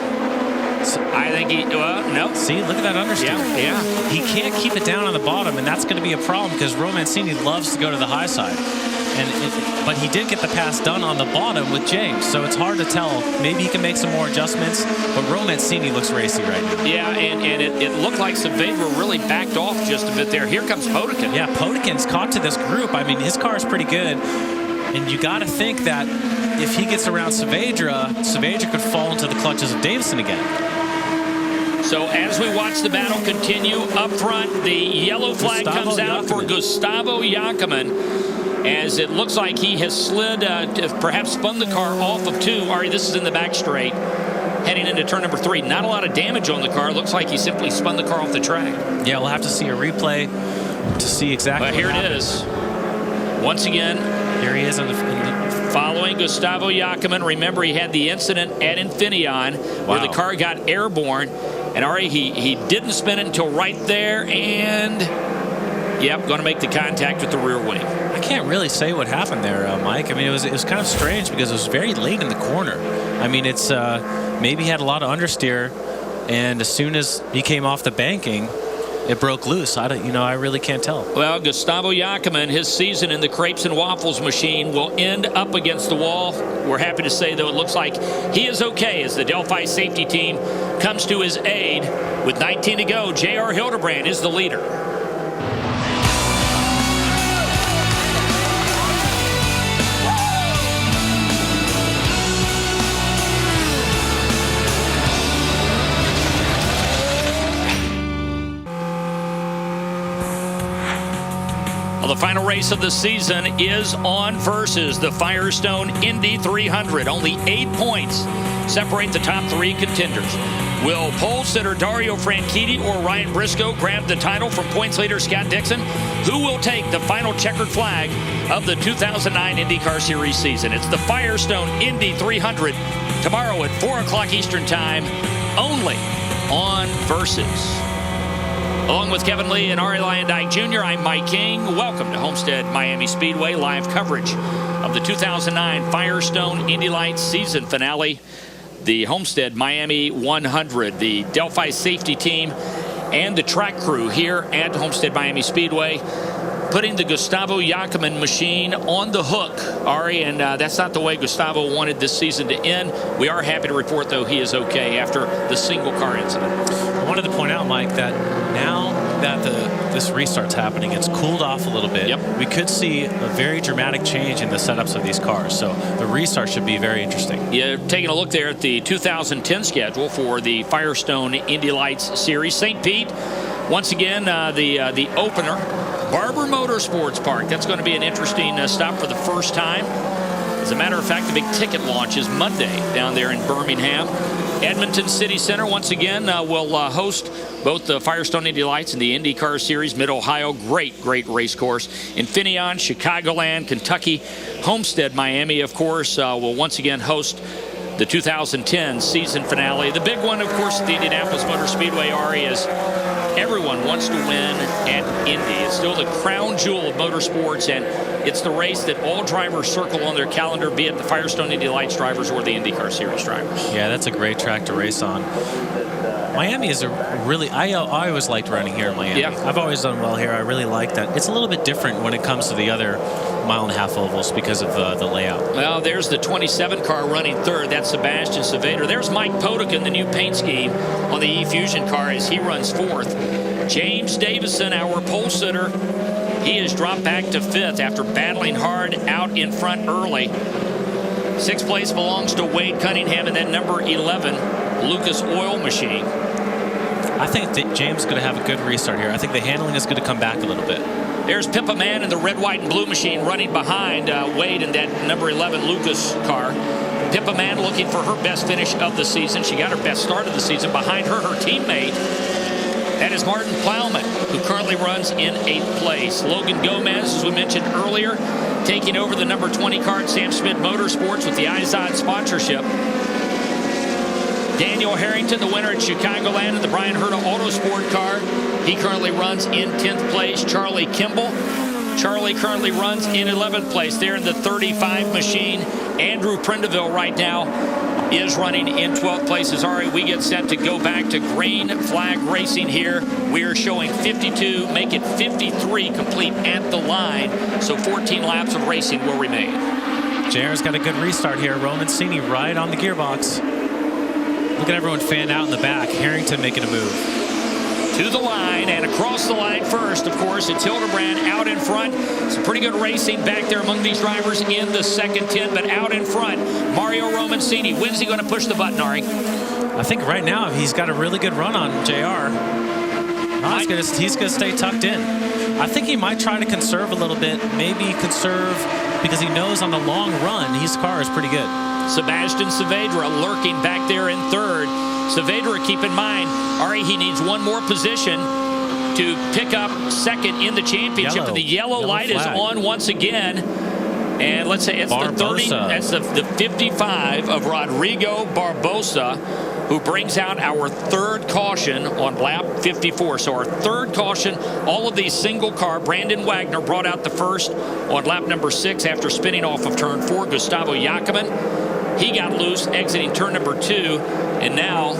I think no. See, look at that understeer. Yeah. He can't keep it down on the bottom, and that's going to be a problem because Romancini loves to go to the high side. But he did get the pass done on the bottom with James, so it's hard to tell. Maybe he can make some more adjustments, but Romancini looks racy right now. Yeah, and it looked like Saavedra really backed off just a bit there. Here comes Potikin. Yeah, Potikin's caught to this group. I mean, his car is pretty good, and you got to think that if he gets around Saavedra could fall into the clutches of Davison again. So as we watch the battle continue, up front, the yellow flag comes out for Gustavo Jacquemin, as it looks like he has slid, perhaps spun the car off of 2. Ari, this is in the back straight, heading into turn number 3. Not a lot of damage on the car. Looks like he simply spun the car off the track. Yeah, we'll have to see a replay to see exactly But here it is. Once again, here he is following Gustavo Jacquemin. Remember, he had the incident at Infineon where the car got airborne. And Ari, he didn't spin it until right there, and yep, going to make the contact with the rear wing. I can't really say what happened there, Mike. I mean, it was kind of strange because it was very late in the corner. I mean, it's maybe he had a lot of understeer, and as soon as he came off the banking, it broke loose. I really can't tell. Well, Gustavo Jacquemin, his season in the Crepes and Waffles machine will end up against the wall. We're happy to say, though, it looks like he is okay as the Delphi safety team comes to his aid. With 19 to go, J.R. Hildebrand is the leader. The final race of the season is on versus the Firestone Indy 300. Only 8 points separate the top 3 contenders. Will pole sitter Dario Franchitti or Ryan Briscoe grab the title from points leader Scott Dixon? Who will take the final checkered flag of the 2009 IndyCar Series season? It's the Firestone Indy 300 tomorrow at 4 o'clock Eastern Time, only on Versus. Along with Kevin Lee and Ari Lyondike Jr., I'm Mike King. Welcome to Homestead Miami Speedway, live coverage of the 2009 Firestone Indy Lights season finale. The Homestead Miami 100, the Delphi safety team and the track crew here at Homestead Miami Speedway, putting the Gustavo Jacquemin machine on the hook, Ari, and that's not the way Gustavo wanted this season to end. We are happy to report, though, he is okay after the single car incident. I wanted to point out, Mike, that now that this restart's happening. It's cooled off a little bit. Yep. We could see a very dramatic change in the setups of these cars. So the restart should be very interesting. Yeah, taking a look there at the 2010 schedule for the Firestone Indy Lights Series. St. Pete, once again, the opener. Barber Motorsports Park. That's going to be an interesting stop for the first time. As a matter of fact, the big ticket launch is Monday down there in Birmingham. Edmonton City Center, once again, will host both the Firestone Indy Lights and the IndyCar Series. Mid-Ohio, great race course. Infineon, Chicagoland, Kentucky, Homestead, Miami, of course, will once again host the 2010 season finale. The big one, of course, at the Indianapolis Motor Speedway, Ari, is everyone wants to win at Indy. It's still the crown jewel of motorsports, and it's the race that all drivers circle on their calendar, be it the Firestone Indy Lights drivers or the IndyCar Series drivers. Yeah, that's a great track to race on. Miami is a really, I always liked running here in Miami. Yeah. I've always done well here. I really like that. It's a little bit different when it comes to the other mile-and-a-half ovals because of the layout. Well, there's the 27 car running third. That's Sebastian Saavedra. There's Mike Potikin, the new paint scheme on the E-Fusion car as he runs fourth. James Davison, our pole sitter, he has dropped back to fifth after battling hard out in front early. Sixth place belongs to Wade Cunningham, and then number 11, Lucas Oil Machine. I think that James is going to have a good restart here. I think the handling is going to come back a little bit. There's Pippa Mann in the red, white, and blue machine running behind Wade in that number 11 Lucas car. Pippa Mann looking for her best finish of the season. She got her best start of the season. Behind her, her teammate. That is Martin Plowman, who currently runs in 8th place. Logan Gomez, as we mentioned earlier, taking over the number 20 car at Sam Schmidt Motorsports with the Izod sponsorship. Daniel Harrington, the winner at Chicagoland in the Brian Herta Autosport car. He currently runs in 10th place. Charlie Kimball. Charlie currently runs in 11th place. There in the 35 machine. Andrew Prindeville right now is running in 12th place. As Ari, we get set to go back to green flag racing here. We are showing 52, make it 53 complete at the line. So 14 laps of racing will remain. JR's got a good restart here. Roman Cini right on the gearbox. Look at everyone fanned out in the back. Harrington making a move. To the line and across the line first, of course, it's Hildebrand out in front. Some pretty good racing back there among these drivers in the second 10, but out in front, Mario Romancini. When's he going to push the button, Ari? I think right now he's got a really good run on JR. He's going to stay tucked in. I think he might try to conserve a little bit, maybe conserve because he knows on the long run his car is pretty good. Sebastian Saavedra lurking back there in third. Saavedra, keep in mind, Ari, he needs one more position to pick up second in the championship. And the yellow light flag is on once again. And let's say it's Barbosa. The 30, that's the 55 of Rodrigo Barbosa, who brings out our third caution on lap 54. So our third caution, all of these single car. Brandon Wagner brought out the first on lap number 6 after spinning off of turn 4. Gustavo Jacobin, he got loose exiting turn number 2. And now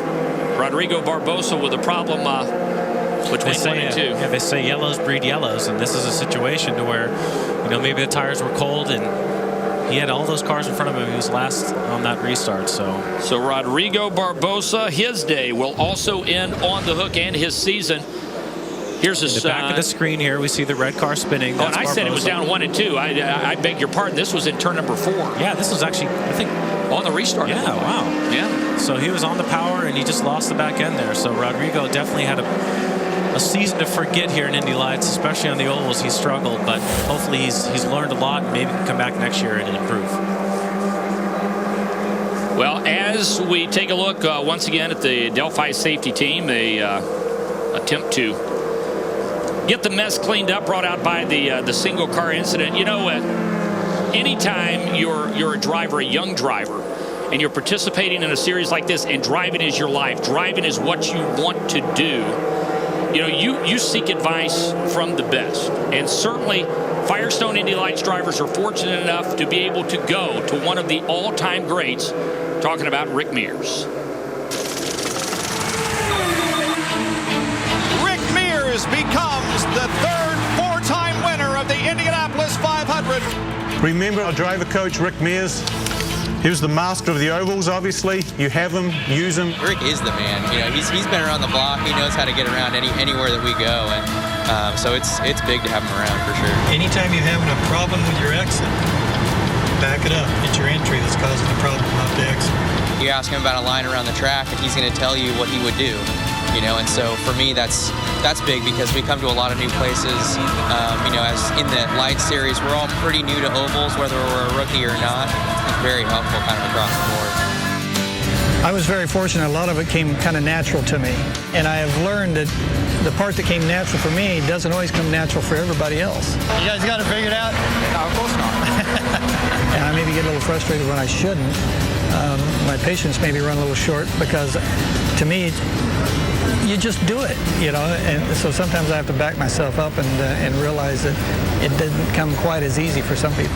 Rodrigo Barbosa with a problem between 1 and 2. Yeah, they say yellows breed yellows, and this is a situation to where, maybe the tires were cold and he had all those cars in front of him. He was last on that restart. So Rodrigo Barbosa, his day will also end on the hook and his season. Here's his the back of the screen here. We see the red car spinning. That's and I said it was down 1 and 2. I beg your pardon. This was in turn number 4. Yeah, this was actually, I think, on the restart. Yeah, wow. Yeah. So he was on the power and he just lost the back end there. So Rodrigo definitely had a season to forget here in Indy Lights, especially on the ovals. He struggled, but hopefully he's learned a lot and maybe can come back next year and improve. Well, as we take a look once again at the Delphi safety team, they attempt to get the mess cleaned up brought out by the single car incident. Anytime you're a driver, a young driver, and you're participating in a series like this, and driving is your life, driving is what you want to do, you seek advice from the best. And certainly Firestone Indy Lights drivers are fortunate enough to be able to go to one of the all-time greats, talking about Rick Mears. Rick Mears becomes the third four-time winner of the Indianapolis 500. Remember our driver coach, Rick Mears? He was the master of the ovals, obviously. You have him, use him. Rick is the man. You know, he's been around the block. He knows how to get around anywhere that we go, and so it's big to have him around for sure. Anytime you're having a problem with your exit, back it up. It's your entry that's causing the problem, not the exit. You ask him about a line around the track, and he's going to tell you what he would do. You know, and so for me, that's big because we come to a lot of new places. You know, as in the light series, we're all pretty new to ovals, whether we're a rookie or not. It's very helpful kind of across the board. I was very fortunate. A lot of it came kind of natural to me. And I have learned that the part that came natural for me doesn't always come natural for everybody else. You guys got it figured out? No, of course not. And I maybe get a little frustrated when I shouldn't. My patience maybe run a little short because to me, you just do it, you know, and so sometimes I have to back myself up and realize that it didn't come quite as easy for some people.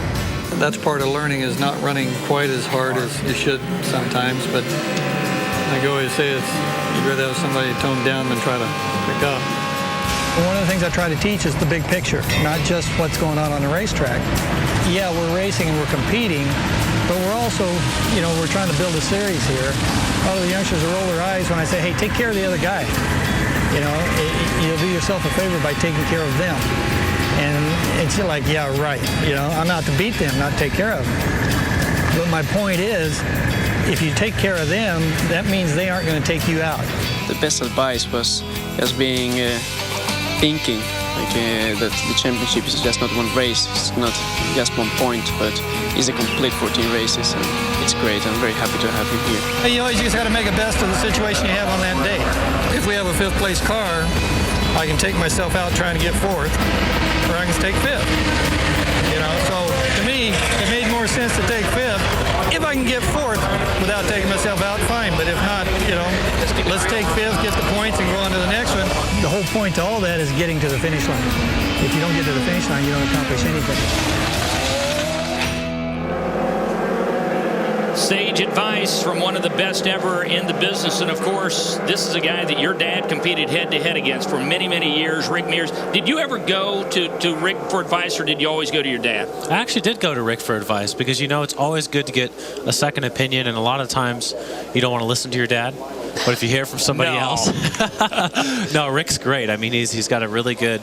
That's part of learning, is not running quite as hard as you should sometimes, but like I always say, you'd rather have somebody tone down than try to pick up. One of the things I try to teach is the big picture, not just what's going on the racetrack. Yeah, we're racing and we're competing, but we're also, you know, we're trying to build a series here. A lot of the youngsters will roll their eyes when I say, hey, take care of the other guy. You know, you'll do yourself a favor by taking care of them. And it's like, yeah, right. You know, I'm out to beat them, not take care of them. But my point is, if you take care of them, that means they aren't going to take you out. The best advice was just being thinking that the championship is just not one race, it's not just 1 point, but it's a complete 14 races, and it's great. I'm very happy to have him here. You always just got to make the best of the situation you have on that day. If we have a 5th place car, I can take myself out trying to get 4th, or I can take 5th. You know, so to me, it made more sense to take 5th. If I can get 4th without taking myself out, fine. But if not, you know, let's take 5th, get the points, and go on to the next one. The whole point to all that is getting to the finish line. If you don't get to the finish line, you don't accomplish anything. Sage advice from one of the best ever in the business. And of course, this is a guy that your dad competed head-to-head against for many, many years, Rick Mears. Did you ever go to Rick for advice, or did you always go to your dad? I actually did go to Rick for advice because, you know, it's always good to get a second opinion, and a lot of times you don't want to listen to your dad. But if you hear from somebody else, no, Rick's great. I mean, he's got a really good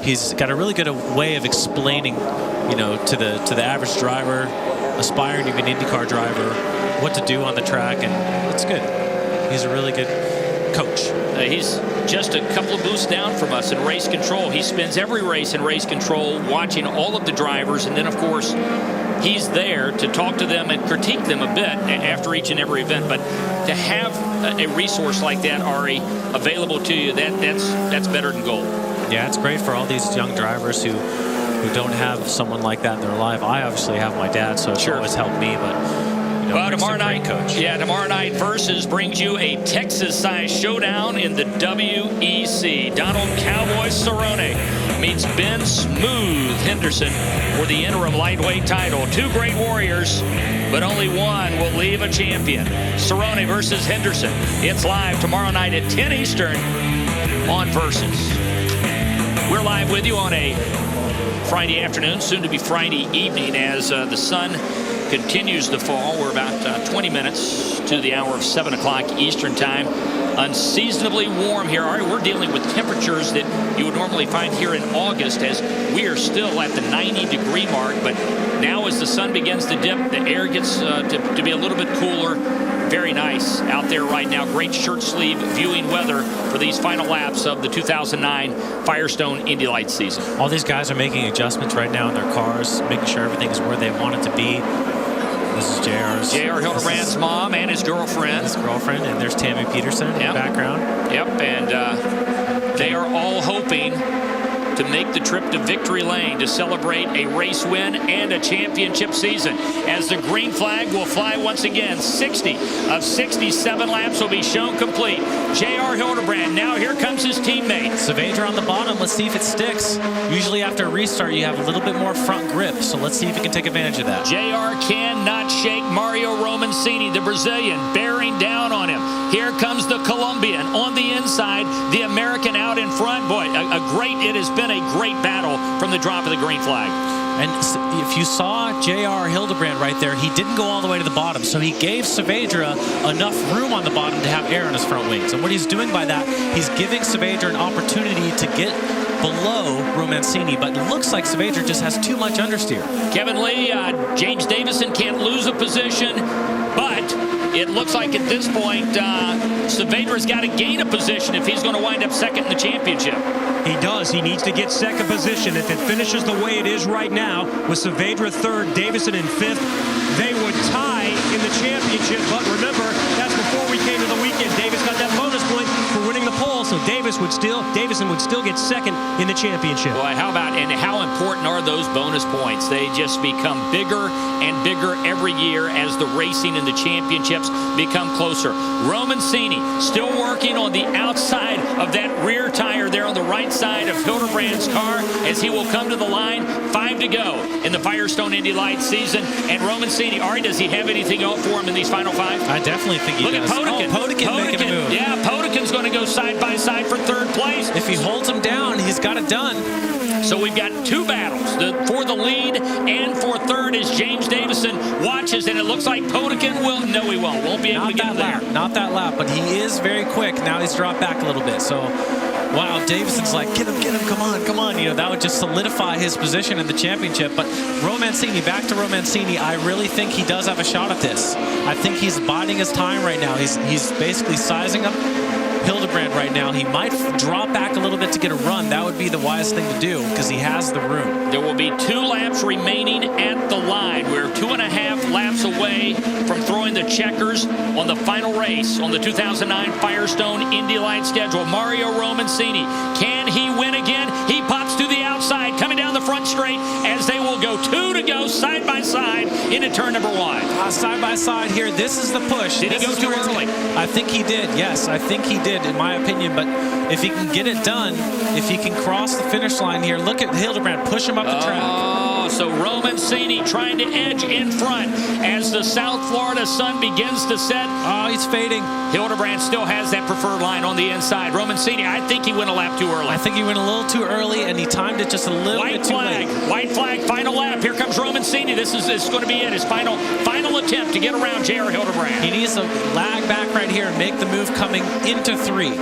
way of explaining, you know, to the average driver, aspiring to be an IndyCar driver, what to do on the track, and it's good. He's a really good coach. He's just a couple of booths down from us in race control. He spends every race in race control, watching all of the drivers, and then of course he's there to talk to them and critique them a bit after each and every event. But to have a resource like that, Ari, available to you, that's better than gold. Yeah, it's great for all these young drivers who don't have someone like that in their life. I obviously have my dad, so it's always helped me, but you know, well, tomorrow night, tomorrow night Versus brings you a Texas-sized showdown in the WEC. Donald Cowboy Cerrone meets Ben Smooth Henderson for the interim lightweight title. Two great warriors, but only one will leave a champion. Cerrone versus Henderson. It's live tomorrow night at 10 Eastern on Versus. We're live with you on a Friday afternoon, soon to be Friday evening, as the sun continues to fall. We're about 20 minutes to the hour of 7 o'clock Eastern time. Unseasonably warm here. All right, we're dealing with temperatures that you would normally find here in August, as we are still at the 90-degree mark. But now as the sun begins to dip, the air gets to be a little bit cooler. Very nice out there right now. Great shirt sleeve viewing weather for these final laps of the 2009 Firestone Indy Lights season. All these guys are making adjustments right now in their cars, making sure everything is where they want it to be. This is J.R. Hildebrand's mom and his girlfriend. And there's Tammy Peterson in the background. Yep, and they are all hoping to make the trip to Victory Lane to celebrate a race win and a championship season, as the green flag will fly once again. 60 of 67 laps will be shown complete. J.R. Hildebrand, now here comes his teammate. Saavedra on the bottom. Let's see if it sticks. Usually after a restart, you have a little bit more front grip, so let's see if he can take advantage of that. J.R. cannot shake Mario Romancini, the Brazilian, bearing down on him. Here comes the Colombian on the inside, the American out in front. Boy, it has been a great battle from the drop of the green flag. And if you saw J.R. Hildebrand right there, he didn't go all the way to the bottom. So he gave Saavedra enough room on the bottom to have air in his front wings. And what he's doing by that, he's giving Saavedra an opportunity to get below Romancini. But it looks like Saavedra just has too much understeer. Kevin Lee, James Davison can't lose a position, but it looks like at this point, Saavedra's got to gain a position if he's going to wind up second in the championship. He does. He needs to get second position. If it finishes the way it is right now, with Saavedra third, Davison in fifth, they would tie in the championship. But remember, that's before we came to the weekend. Davis got that bonus point for winning the pole, so Davison would still get second in the championship. Boy, how about, and how important are those bonus points? They just become bigger and bigger every year as the racing and the championships become closer. Romancini still working on the outside of that rear tire there on the right side of Hildebrand's car as he will come to the line. 5 to go in the Firestone Indy Lights season. And Romancini, Ari, does he have anything out for him in these final 5? I definitely think he does. Look at Potikin. Potikin making a move. Yeah, Potikin's going to go side by side for third place. If he holds him down, he's got it done. So we've got 2 battles for the lead and for third as James Davison watches, and it looks like Potikin will. No, he won't. Won't be able to get there. Not that lap, but he is very quick. Now he's dropped back a little bit. So, wow, Davison's like, get him, come on. You know, that would just solidify his position in the championship. But Romancini, back to Romancini, I really think he does have a shot at this. I think he's biding his time right now. He's basically sizing up Hildebrand right now. He might drop back a little bit to get a run. That would be the wisest thing to do because he has the room. There will be 2 laps remaining at the line. We're 2.5 laps away from throwing the checkers on the final race on the 2009 Firestone Indy Lights schedule. Mario Romancini, can he win again? He pops to the outside, coming down the front straight as they will go 2 to go side by side into turn number 1. Side by side here. This is the push. Did he go too early? I think he did. Yes, I think he did, in my opinion. But if he can get it done, if he can cross the finish line here, look at Hildebrand, push him up the track. Oh, so Romancini trying to edge in front as the South Florida sun begins to set. Oh, he's fading. Hildebrand still has that preferred line on the inside. Romancini, I think he went a lap too early. I think he went a little too early, and he timed it just a little bit too late. White flag, final lap. Here comes Romancini. This is going to be it. His final attempt to get around J.R. Hildebrand. He needs to lag back right here and make the move coming into 3.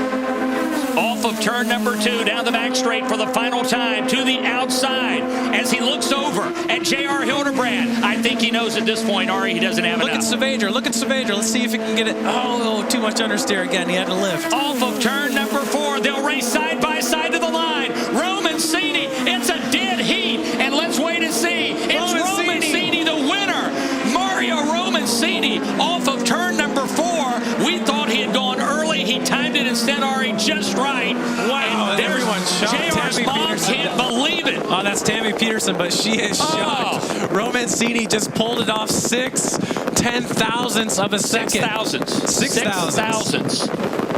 Off of turn number 2, down the back straight for the final time to the outside as he looks over at J.R. Hildebrand. I think he knows at this point, Ari, he doesn't have enough. Look at Saavedra. Let's see if he can get it. Oh, too much understeer again. He had to lift. Off of turn number 4, they'll race side by side to the line. Romancini, it's a dead heat, and let's wait and see. It's Romancini the winner. Mario Romancini off of turn number 4. We thought he had gone early. He timed it instead, Ari, just right. Wow, and everyone's shocked. JR's mom can't believe it. Oh, that's Tammy Peterson, but she is shocked. Romancini just pulled it off 6/10,000ths of a second. 6,000ths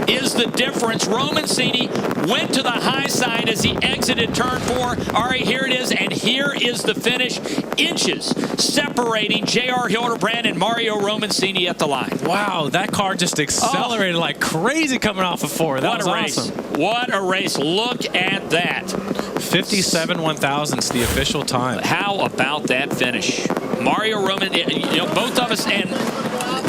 is the difference. Romancini went to the high side as he exited turn 4. Ari, here it is, and here is the finish. Inches separating J.R. Hildebrand and Mario Romancini at the line. Wow, that car just accelerated like crazy coming off of 4. That was awesome. What a race. Look at that. 57/1000ths, the official time. How about that finish? Mario Romancini, both of us, and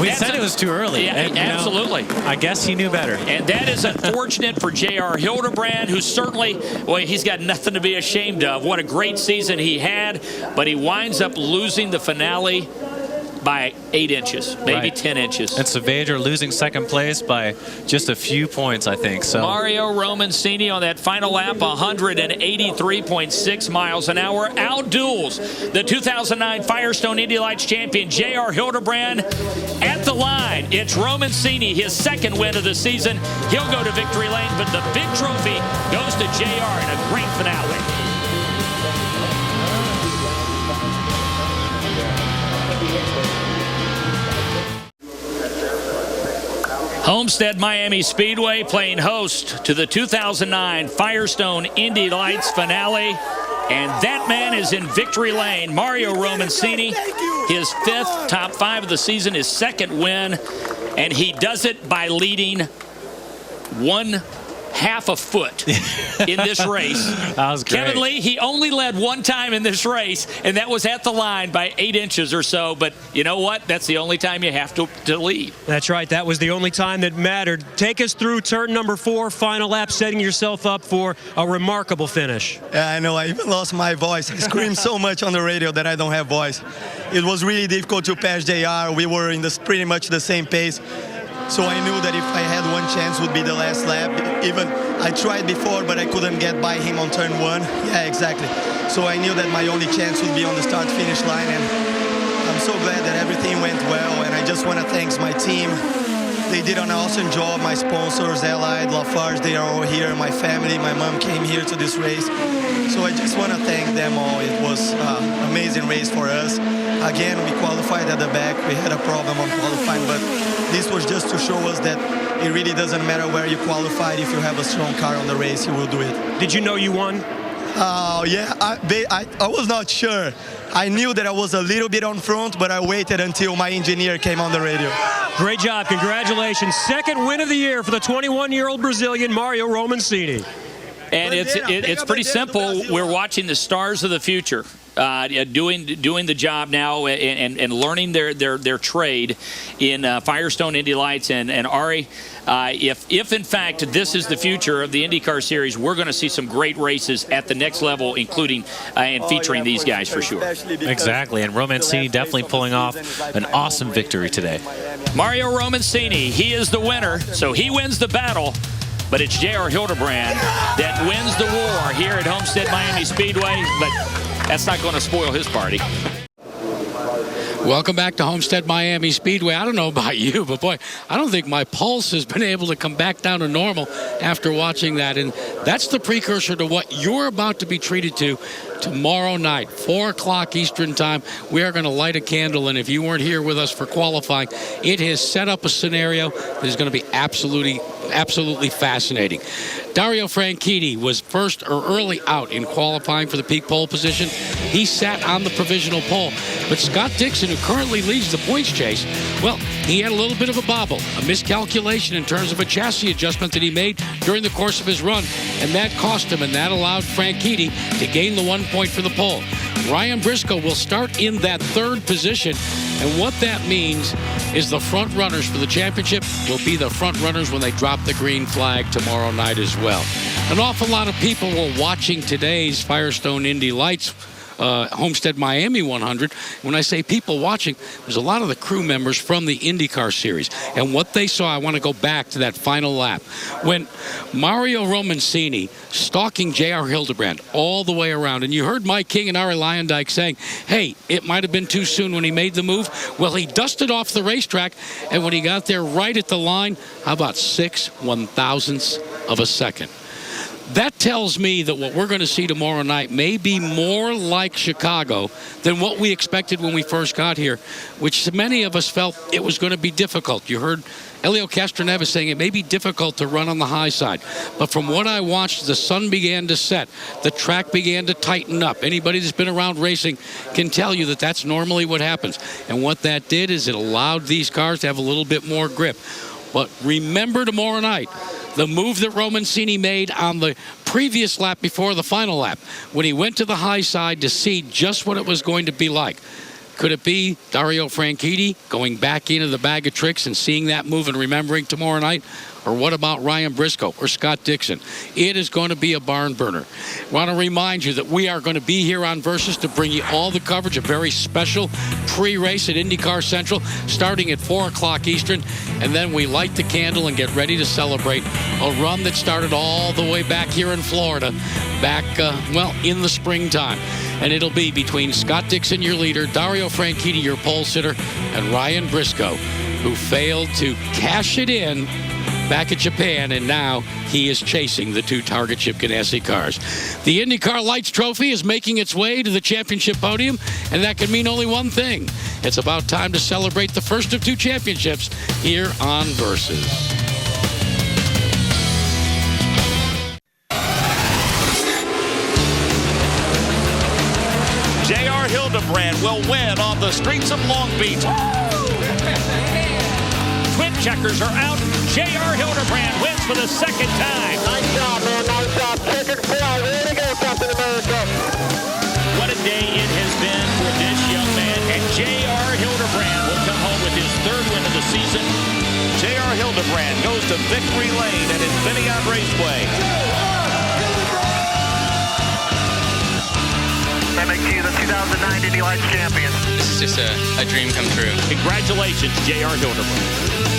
we said it was too early. Yeah, and, absolutely. I guess he knew better. And that is unfortunate for J.R. Hildebrand, who certainly, well, he's got nothing to be ashamed of. What a great season he had, but he winds up losing the finale by 8 inches, maybe 10 inches. And Saavedra losing second place by just a few points, I think. So Mario Romancini on that final lap, 183.6 miles an hour, outduels the 2009 Firestone Indy Lights champion J.R. Hildebrand at the line. It's Romancini, his second win of the season. He'll go to victory lane, but the big trophy goes to J.R. in a great finale. Homestead Miami Speedway playing host to the 2009 Firestone Indy Lights finale. And that man is in victory lane, Mario Romancini. His 5th top 5 of the season, his 2nd win. And he does it by leading 1/2 half a foot in this race. That was great. Kevin Lee, he only led one time in this race, and that was at the line by 8 inches or so. But you know what? That's the only time you have to lead. That's right. That was the only time that mattered. Take us through turn number 4, final lap, setting yourself up for a remarkable finish. Yeah, I know. I even lost my voice. I screamed so much on the radio that I don't have voice. It was really difficult to pass JR. We were in pretty much the same pace. So I knew that if I had one chance, it would be the last lap. Even I tried before, but I couldn't get by him on turn 1. Yeah, exactly. So I knew that my only chance would be on the start-finish line. And I'm so glad that everything went well. And I just want to thank my team. They did an awesome job. My sponsors, Allied, Lafarge, they are all here. My family, my mom came here to this race. So I just want to thank them all. It was an amazing race for us. Again, we qualified at the back. We had a problem on qualifying, but this was just to show us that it really doesn't matter where you qualified. If you have a strong car on the race, you will do it. Did you know you won? Oh, yeah. I was not sure. I knew that I was a little bit on front, but I waited until my engineer came on the radio. Great job. Congratulations. Second win of the year for the 21-year-old Brazilian Mario Romancini. And it's pretty simple. We're watching the stars of the future doing the job now and learning their trade in Firestone Indy Lights. And Ari, if in fact this is the future of the IndyCar Series, we're going to see some great races at the next level, including and featuring these guys for sure. Exactly, and Romancini definitely pulling off an awesome victory today. Mario Romancini, he is the winner, so he wins the battle. But it's J.R. Hildebrand that wins the war here at Homestead Miami Speedway. But that's not going to spoil his party. Welcome back to Homestead Miami Speedway. I don't know about you, but boy, I don't think my pulse has been able to come back down to normal after watching that. And that's the precursor to what you're about to be treated to tomorrow night, 4 o'clock Eastern time. We are going to light a candle, and if you weren't here with us for qualifying, it has set up a scenario that is going to be absolutely fascinating. Dario Franchitti was first or early out in qualifying for the peak pole position. He sat on the provisional pole. But Scott Dixon, who currently leads the points chase, well, he had a little bit of a bobble, a miscalculation in terms of a chassis adjustment that he made during the course of his run, and that cost him, and that allowed Franchitti to gain the 1 point for the pole. Ryan Briscoe will start in that 3rd position, and what that means is the front runners for the championship will be the front runners when they drop the green flag tomorrow night as well. An awful lot of people were watching today's Firestone Indy Lights Homestead Miami 100. When I say people watching, there's a lot of the crew members from the IndyCar Series. And what they saw, I want to go back to that final lap. When Mario Romancini stalking J.R. Hildebrand all the way around, and you heard Mike King and Ari Lyondike saying, hey, it might have been too soon when he made the move. Well, he dusted off the racetrack, and when he got there right at the line, how about 6 1/1000ths of a second? That tells me that what we're going to see tomorrow night may be more like Chicago than what we expected when we first got here, which many of us felt it was going to be difficult. You heard Elio Castroneves saying it may be difficult to run on the high side. But from what I watched, the sun began to set. The track began to tighten up. Anybody that's been around racing can tell you that that's normally what happens. And what that did is it allowed these cars to have a little bit more grip. But remember tomorrow night, the move that Romancini made on the previous lap before the final lap, when he went to the high side to see just what it was going to be like. Could it be Dario Franchitti going back into the bag of tricks and seeing that move and remembering tomorrow night? Or what about Ryan Briscoe or Scott Dixon? It is going to be a barn burner. I want to remind you that we are going to be here on Versus to bring you all the coverage, a very special pre-race at IndyCar Central, starting at 4 o'clock Eastern, and then we light the candle and get ready to celebrate a run that started all the way back here in Florida, back, in the springtime. And it'll be between Scott Dixon, your leader, Dario Franchitti, your pole sitter, and Ryan Briscoe, who failed to cash it in back at Japan, and now he is chasing the 2 Target Chip Ganassi cars. The IndyCar Lights Trophy is making its way to the championship podium, and that can mean only one thing. It's about time to celebrate the first of 2 championships here on Versus. J.R. Hildebrand will win on the streets of Long Beach. Twin checkers are out. J.R. Hildebrand wins for the second time. Nice job, man. Nice job. Checkered fly. Way to go, Captain America. What a day it has been for this young man. And J.R. Hildebrand will come home with his third win of the season. J.R. Hildebrand goes to victory lane at Infineon Raceway. That makes you the 2009 Indy Lights champion. This is just a dream come true. Congratulations, J.R. Hildebrand.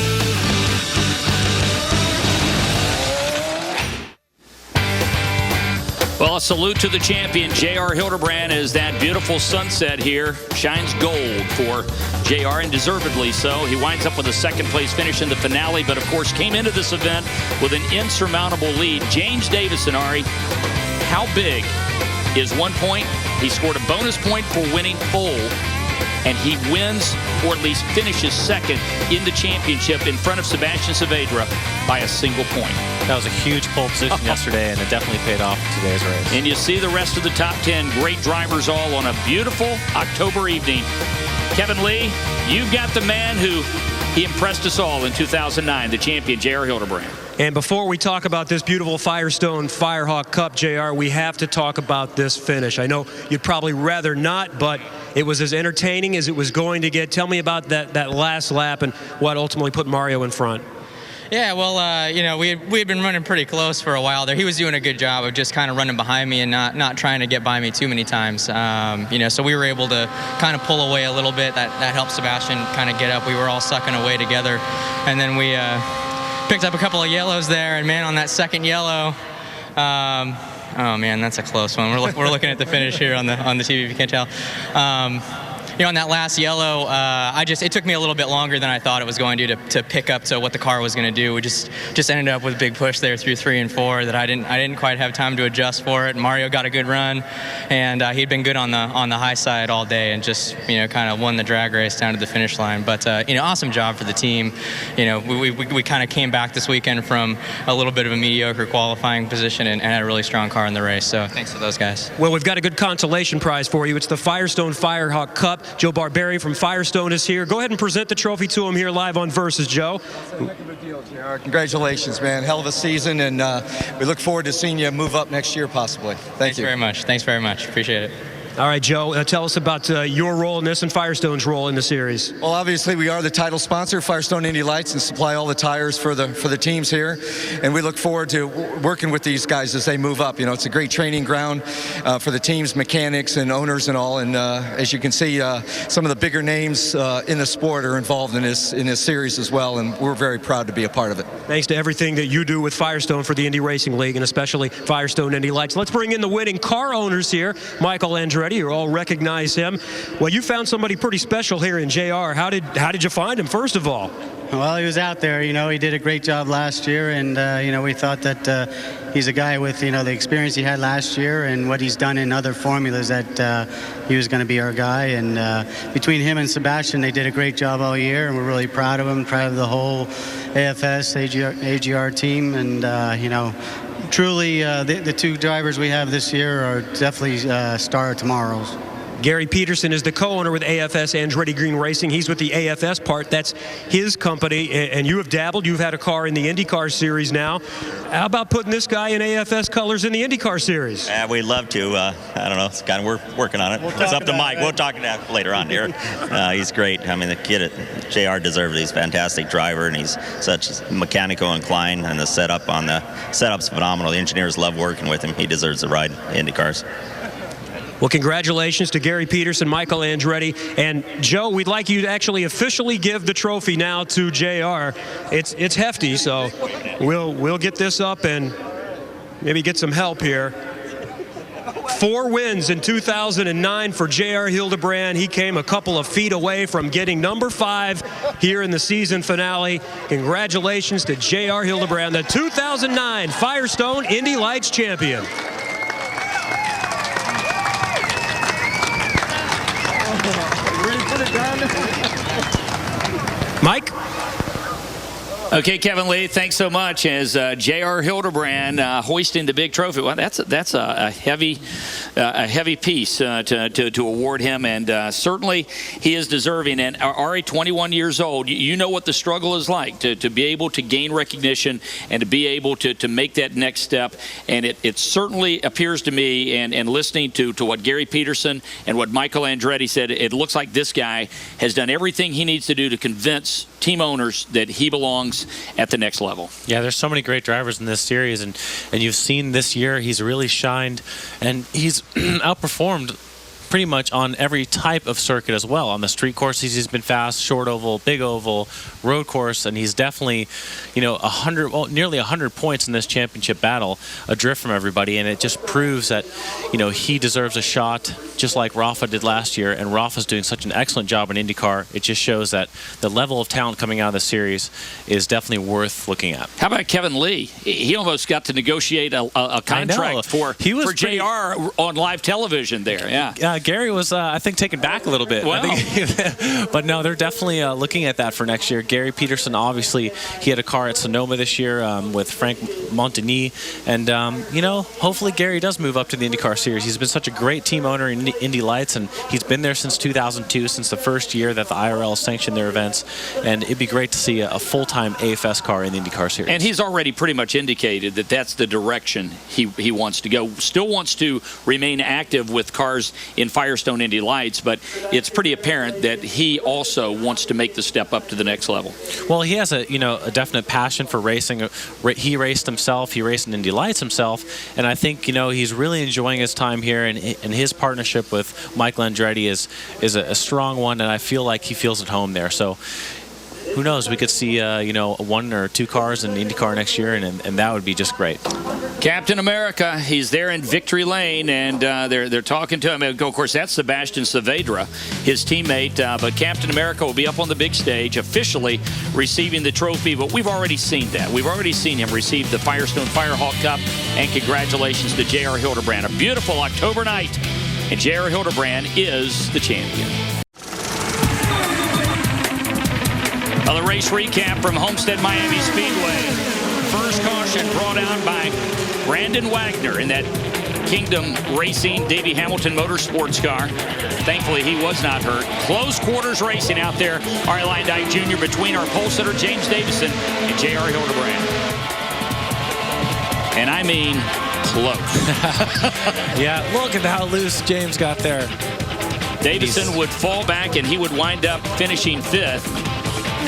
Well, a salute to the champion, J.R. Hildebrand, as that beautiful sunset here shines gold for J.R., and deservedly so. He winds up with a second-place finish in the finale, but, of course, came into this event with an insurmountable lead. James Davison, Ari, how big is 1 point? He scored a bonus point for winning pole, and he wins, or at least finishes second in the championship in front of Sebastian Saavedra by a single point. That was a huge pole position yesterday, and it definitely paid off in today's race. And you see the rest of the top 10 great drivers all on a beautiful October evening. Kevin Lee, you've got the man who he impressed us all in 2009, the champion, J.R. Hildebrand. And before we talk about this beautiful Firestone Firehawk Cup, JR, we have to talk about this finish. I know you'd probably rather not, but it was as entertaining as it was going to get. Tell me about that last lap and what ultimately put Mario in front. Yeah, well, you know, we had been running pretty close for a while there. He was doing a good job of just kind of running behind me and not trying to get by me too many times. You know, so we were able to kind of pull away a little bit. That helped Sebastian kind of get up. We were all sucking away together, and then we picked up a couple of yellows there. And man, on that second yellow, oh man, that's a close one. We're looking at the finish here on the TV if you can't tell. You know, on that last yellow, it took me a little bit longer than I thought it was going to pick up to what the car was going to do. We just ended up with a big push there through 3 and 4 that I didn't quite have time to adjust for it. Mario got a good run, and he'd been good on the high side all day, and just, you know, kind of won the drag race down to the finish line. But you know, awesome job for the team. You know, we kind of came back this weekend from a little bit of a mediocre qualifying position and had a really strong car in the race. So thanks to those guys. Well, we've got a good consolation prize for you. It's the Firestone Firehawk Cup. Joe Barberi from Firestone is here. Go ahead and present the trophy to him here live on Versus, Joe. Congratulations, man. Hell of a season, and we look forward to seeing you move up next year, possibly. Thanks very much. Thanks very much. Appreciate it. All right, Joe, tell us about your role in this and Firestone's role in the series. Well, obviously, we are the title sponsor, Firestone Indy Lights, and supply all the tires for the teams here. And we look forward to working with these guys as they move up. You know, it's a great training ground for the teams, mechanics, and owners and all. And as you can see, some of the bigger names in the sport are involved in this series as well, and we're very proud to be a part of it. Thanks to everything that you do with Firestone for the Indy Racing League, and especially Firestone Indy Lights. Let's bring in the winning car owners here. Michael Andretti, you all recognize him. Well, you found somebody pretty special here in JR. How did you find him, first of all? Well, he was out there. You know, he did a great job last year, and you know, we thought that he's a guy with, you know, the experience he had last year and what he's done in other formulas, that he was going to be our guy. And between him and Sebastian, they did a great job all year, and we're really proud of him, proud of the whole AFS AGR team. And you know, truly, the two drivers we have this year are definitely star tomorrows. Gary Peterson is the co-owner with AFS Andretti Green Racing. He's with the AFS part. That's his company. And you have dabbled. You've had a car in the IndyCar Series now. How about putting this guy in AFS colors in the IndyCar Series? We'd love to. I don't know. It's kind of, we're working on it. It's up to Mike. We'll talk about that later on here. He's great. I mean, the kid at JR deserves it. He's a fantastic driver, and he's such mechanical incline, and the setup's phenomenal. The engineers love working with him. He deserves the ride in IndyCars. Well, congratulations to Gary Peterson, Michael Andretti, and Joe, we'd like you to actually officially give the trophy now to JR. It's hefty, so we'll get this up and maybe get some help here. 4 wins in 2009 for J.R. Hildebrand. He came a couple of feet away from getting number 5 here in the season finale. Congratulations to J.R. Hildebrand, the 2009 Firestone Indy Lights champion. Mike? Okay, Kevin Lee, thanks so much. As J.R. Hildebrand hoisting the big trophy. Well, that's a heavy piece to award him, and certainly he is deserving. And Ari, 21 years old, you know what the struggle is like to be able to gain recognition and to be able to make that next step. And it certainly appears to me, and listening to what Gary Peterson and what Michael Andretti said, it looks like this guy has done everything he needs to do to convince team owners that he belongs at the next level. Yeah, there's so many great drivers in this series, and you've seen this year he's really shined, and he's outperformed pretty much on every type of circuit as well. On the street courses, he's been fast, short oval, big oval, road course, and he's definitely, nearly 100 points in this championship battle, adrift from everybody, and it just proves that, he deserves a shot, just like Rafa did last year, and Rafa's doing such an excellent job in IndyCar. It just shows that the level of talent coming out of the series is definitely worth looking at. How about Kevin Lee? He almost got to negotiate a contract for JR on live television there. Yeah. Gary was, I think, taken back a little bit. Wow. But no, they're definitely looking at that for next year. Gary Peterson, obviously, he had a car at Sonoma this year with Frank Montagny. And, hopefully Gary does move up to the IndyCar Series. He's been such a great team owner in Indy Lights, and he's been there since 2002, since the first year that the IRL sanctioned their events. And it'd be great to see a full-time AFS car in the IndyCar Series. And he's already pretty much indicated that that's the direction he wants to go. Still wants to remain active with cars in Firestone Indy Lights, but it's pretty apparent that he also wants to make the step up to the next level. Well, he has a definite passion for racing. He raced himself. He raced in Indy Lights himself, and I think he's really enjoying his time here. And his partnership with Michael Andretti is a strong one, and I feel like he feels at home there. So who knows? We could see one or two cars in IndyCar next year, and that would be just great. Captain America, he's there in victory lane, and they're talking to him. Of course, that's Sebastian Saavedra, his teammate. But Captain America will be up on the big stage, officially receiving the trophy. But we've already seen that. We've already seen him receive the Firestone Firehawk Cup, and congratulations to J.R. Hildebrand. A beautiful October night, and J.R. Hildebrand is the champion. The race recap from Homestead Miami Speedway. First caution brought out by Brandon Wagner in that Kingdom Racing Davey Hamilton Motorsports car. Thankfully, he was not hurt. Close quarters racing out there. Ari Leyendijk Jr. between our pole sitter James Davison and J.R. Hildebrand. And I mean close. Yeah, look at how loose James got there. Davison would fall back and he would wind up finishing fifth.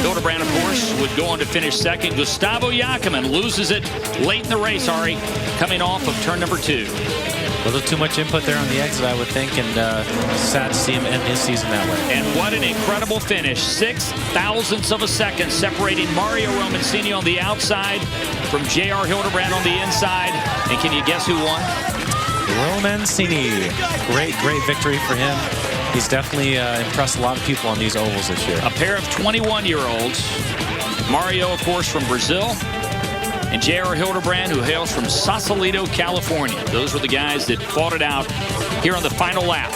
Hildebrand, of course, would go on to finish second. Gustavo Jacquemin loses it late in the race, Ari, coming off of turn number 2. A little too much input there on the exit, I would think, and sad to see him end his season that way. And what an incredible finish. 6/1000ths of a second separating Mario Romancini on the outside from J.R. Hildebrand on the inside. And can you guess who won? Romancini. Great victory for him. He's definitely impressed a lot of people on these ovals this year. A pair of 21-year-olds. Mario, of course, from Brazil, and J.R. Hildebrand, who hails from Sausalito, California. Those were the guys that fought it out here on the final lap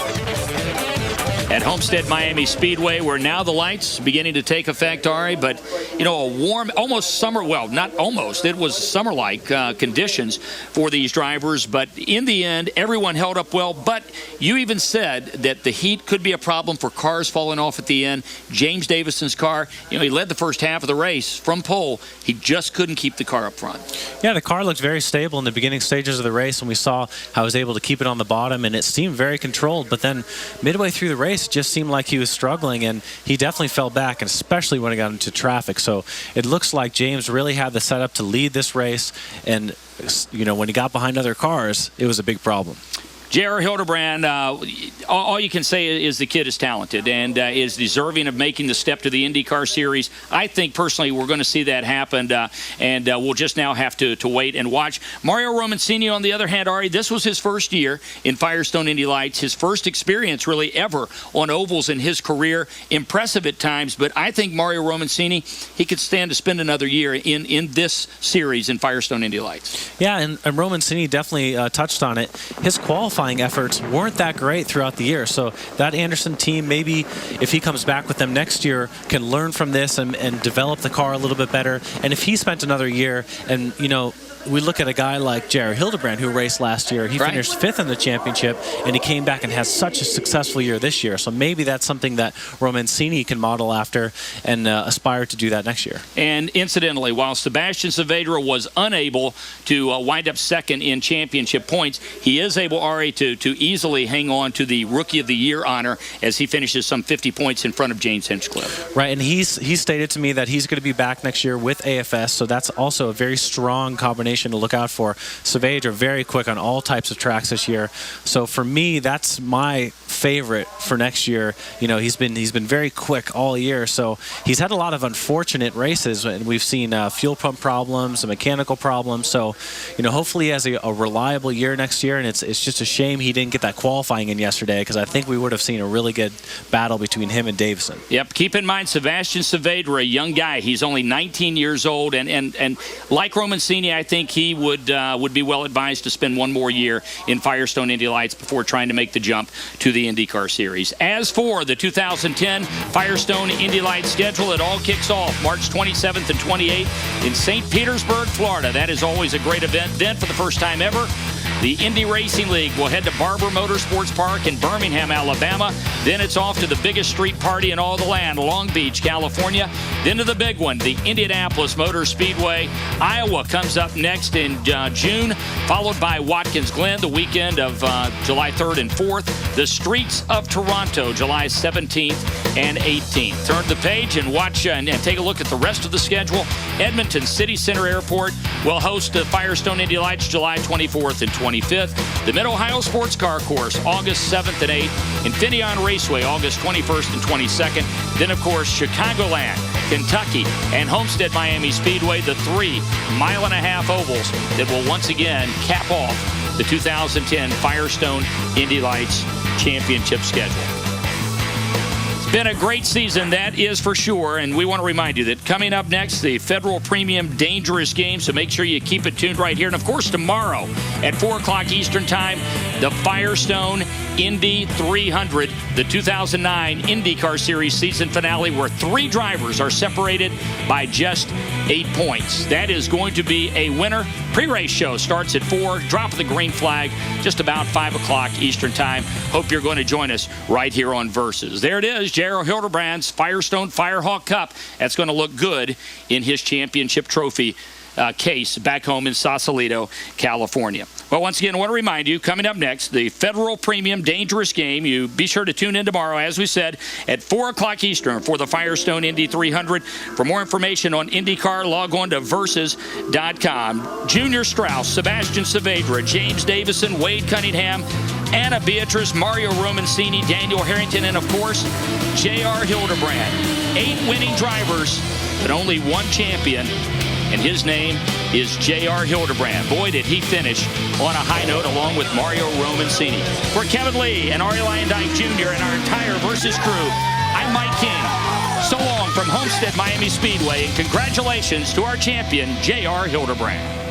at Homestead Miami Speedway, where now the lights beginning to take effect, Ari. But, a warm, almost summer, well, not almost, it was summer-like conditions for these drivers. But in the end, everyone held up well. But you even said that the heat could be a problem for cars falling off at the end. James Davison's car, he led the first half of the race from pole. He just couldn't keep the car up front. Yeah, the car looked very stable in the beginning stages of the race, and we saw how he was able to keep it on the bottom, and it seemed very controlled. But then midway through the race, it just seemed like he was struggling, and he definitely fell back, and especially when he got into traffic. So it looks like James really had the setup to lead this race, and when he got behind other cars, it was a big problem. J.R. Hildebrand, all you can say is the kid is talented and is deserving of making the step to the IndyCar Series. I think, personally, we're going to see that happen, and we'll just now have to wait and watch. Mario Romancini, on the other hand, Ari, this was his first year in Firestone Indy Lights, his first experience really ever on ovals in his career. Impressive at times, but I think Mario Romancini, he could stand to spend another year in this series in Firestone Indy Lights. Yeah, and Romancini definitely touched on it. His qualifying qualifying efforts weren't that great throughout the year. So that Anderson team, maybe if he comes back with them next year, can learn from this and develop the car a little bit better. And if he spent another year, and you know, we look at a guy like J.R. Hildebrand, who raced last year. He finished 5th in the championship, and he came back and has such a successful year this year. So maybe that's something that Romancini can model after and aspire to do that next year. And incidentally, while Sebastian Saavedra was unable to wind up second in championship points, he is able, Ari, to easily hang on to the Rookie of the Year honor as he finishes some 50 points in front of James Hinchcliffe. Right, and he stated to me that he's going to be back next year with AFS, so that's also a very strong combination to look out for. Saavedra very quick on all types of tracks this year. So for me, that's my favorite for next year. You know, he's been very quick all year. So he's had a lot of unfortunate races, and we've seen fuel pump problems and mechanical problems. So, you know, hopefully he has a reliable year next year. And it's just a shame he didn't get that qualifying in yesterday, because I think we would have seen a really good battle between him and Davison. Yep. Keep in mind, Sebastian Saavedra, a young guy. He's only 19 years old, and like Romancini, I think he would be well advised to spend one more year in Firestone Indy Lights before trying to make the jump to the IndyCar Series. As for the 2010 Firestone Indy Lights schedule, it all kicks off March 27th and 28th in St. Petersburg, Florida. That is always a great event. Then, for the first time ever, the Indy Racing League will head to Barber Motorsports Park in Birmingham, Alabama. Then it's off to the biggest street party in all the land, Long Beach, California. Then to the big one, the Indianapolis Motor Speedway. Iowa comes up next in June, followed by Watkins Glen the weekend of July 3rd and 4th. The streets of Toronto, July 17th and 18th. Turn the page and watch and take a look at the rest of the schedule. Edmonton City Center Airport will host the Firestone Indy Lights July 24th and 25th. The Mid-Ohio Sports Car Course, August 7th and 8th. Infineon Raceway, August 21st and 22nd. Then, of course, Chicagoland, Kentucky, and Homestead Miami Speedway, the 3.5-mile ovals that will once again cap off the 2010 Firestone Indy Lights Championship schedule. It's been a great season, that is for sure, and we want to remind you that coming up next, the Federal Premium Dangerous Game, so make sure you keep it tuned right here. And, of course, tomorrow at 4 o'clock Eastern Time, the Firestone Indy 300, the 2009 IndyCar Series season finale, where 3 drivers are separated by just 8 points. That is going to be a winner. Pre-race show starts at 4, drop of the green flag just about 5 o'clock Eastern Time. Hope you're going to join us right here on Versus. There it is, J.R. Hildebrand's Firestone Firehawk Cup. That's going to look good in his championship trophy case back home in Sausalito, California. Well, once again, I want to remind you, coming up next, the Federal Premium Dangerous Game. You be sure to tune in tomorrow, as we said, at 4 o'clock Eastern for the Firestone Indy 300. For more information on IndyCar, log on to Versus.com. Junior Strauss, Sebastian Saavedra, James Davison, Wade Cunningham, Anna Beatrice, Mario Romancini, Daniel Harrington, and, of course, J.R. Hildebrand. 8 winning drivers, but only 1 champion. And his name is J.R. Hildebrand. Boy, did he finish on a high note along with Mario Romancini. For Kevin Lee and Ari Lyondike Jr. and our entire Versus crew, I'm Mike King. So long from Homestead Miami Speedway, and congratulations to our champion, J.R. Hildebrand.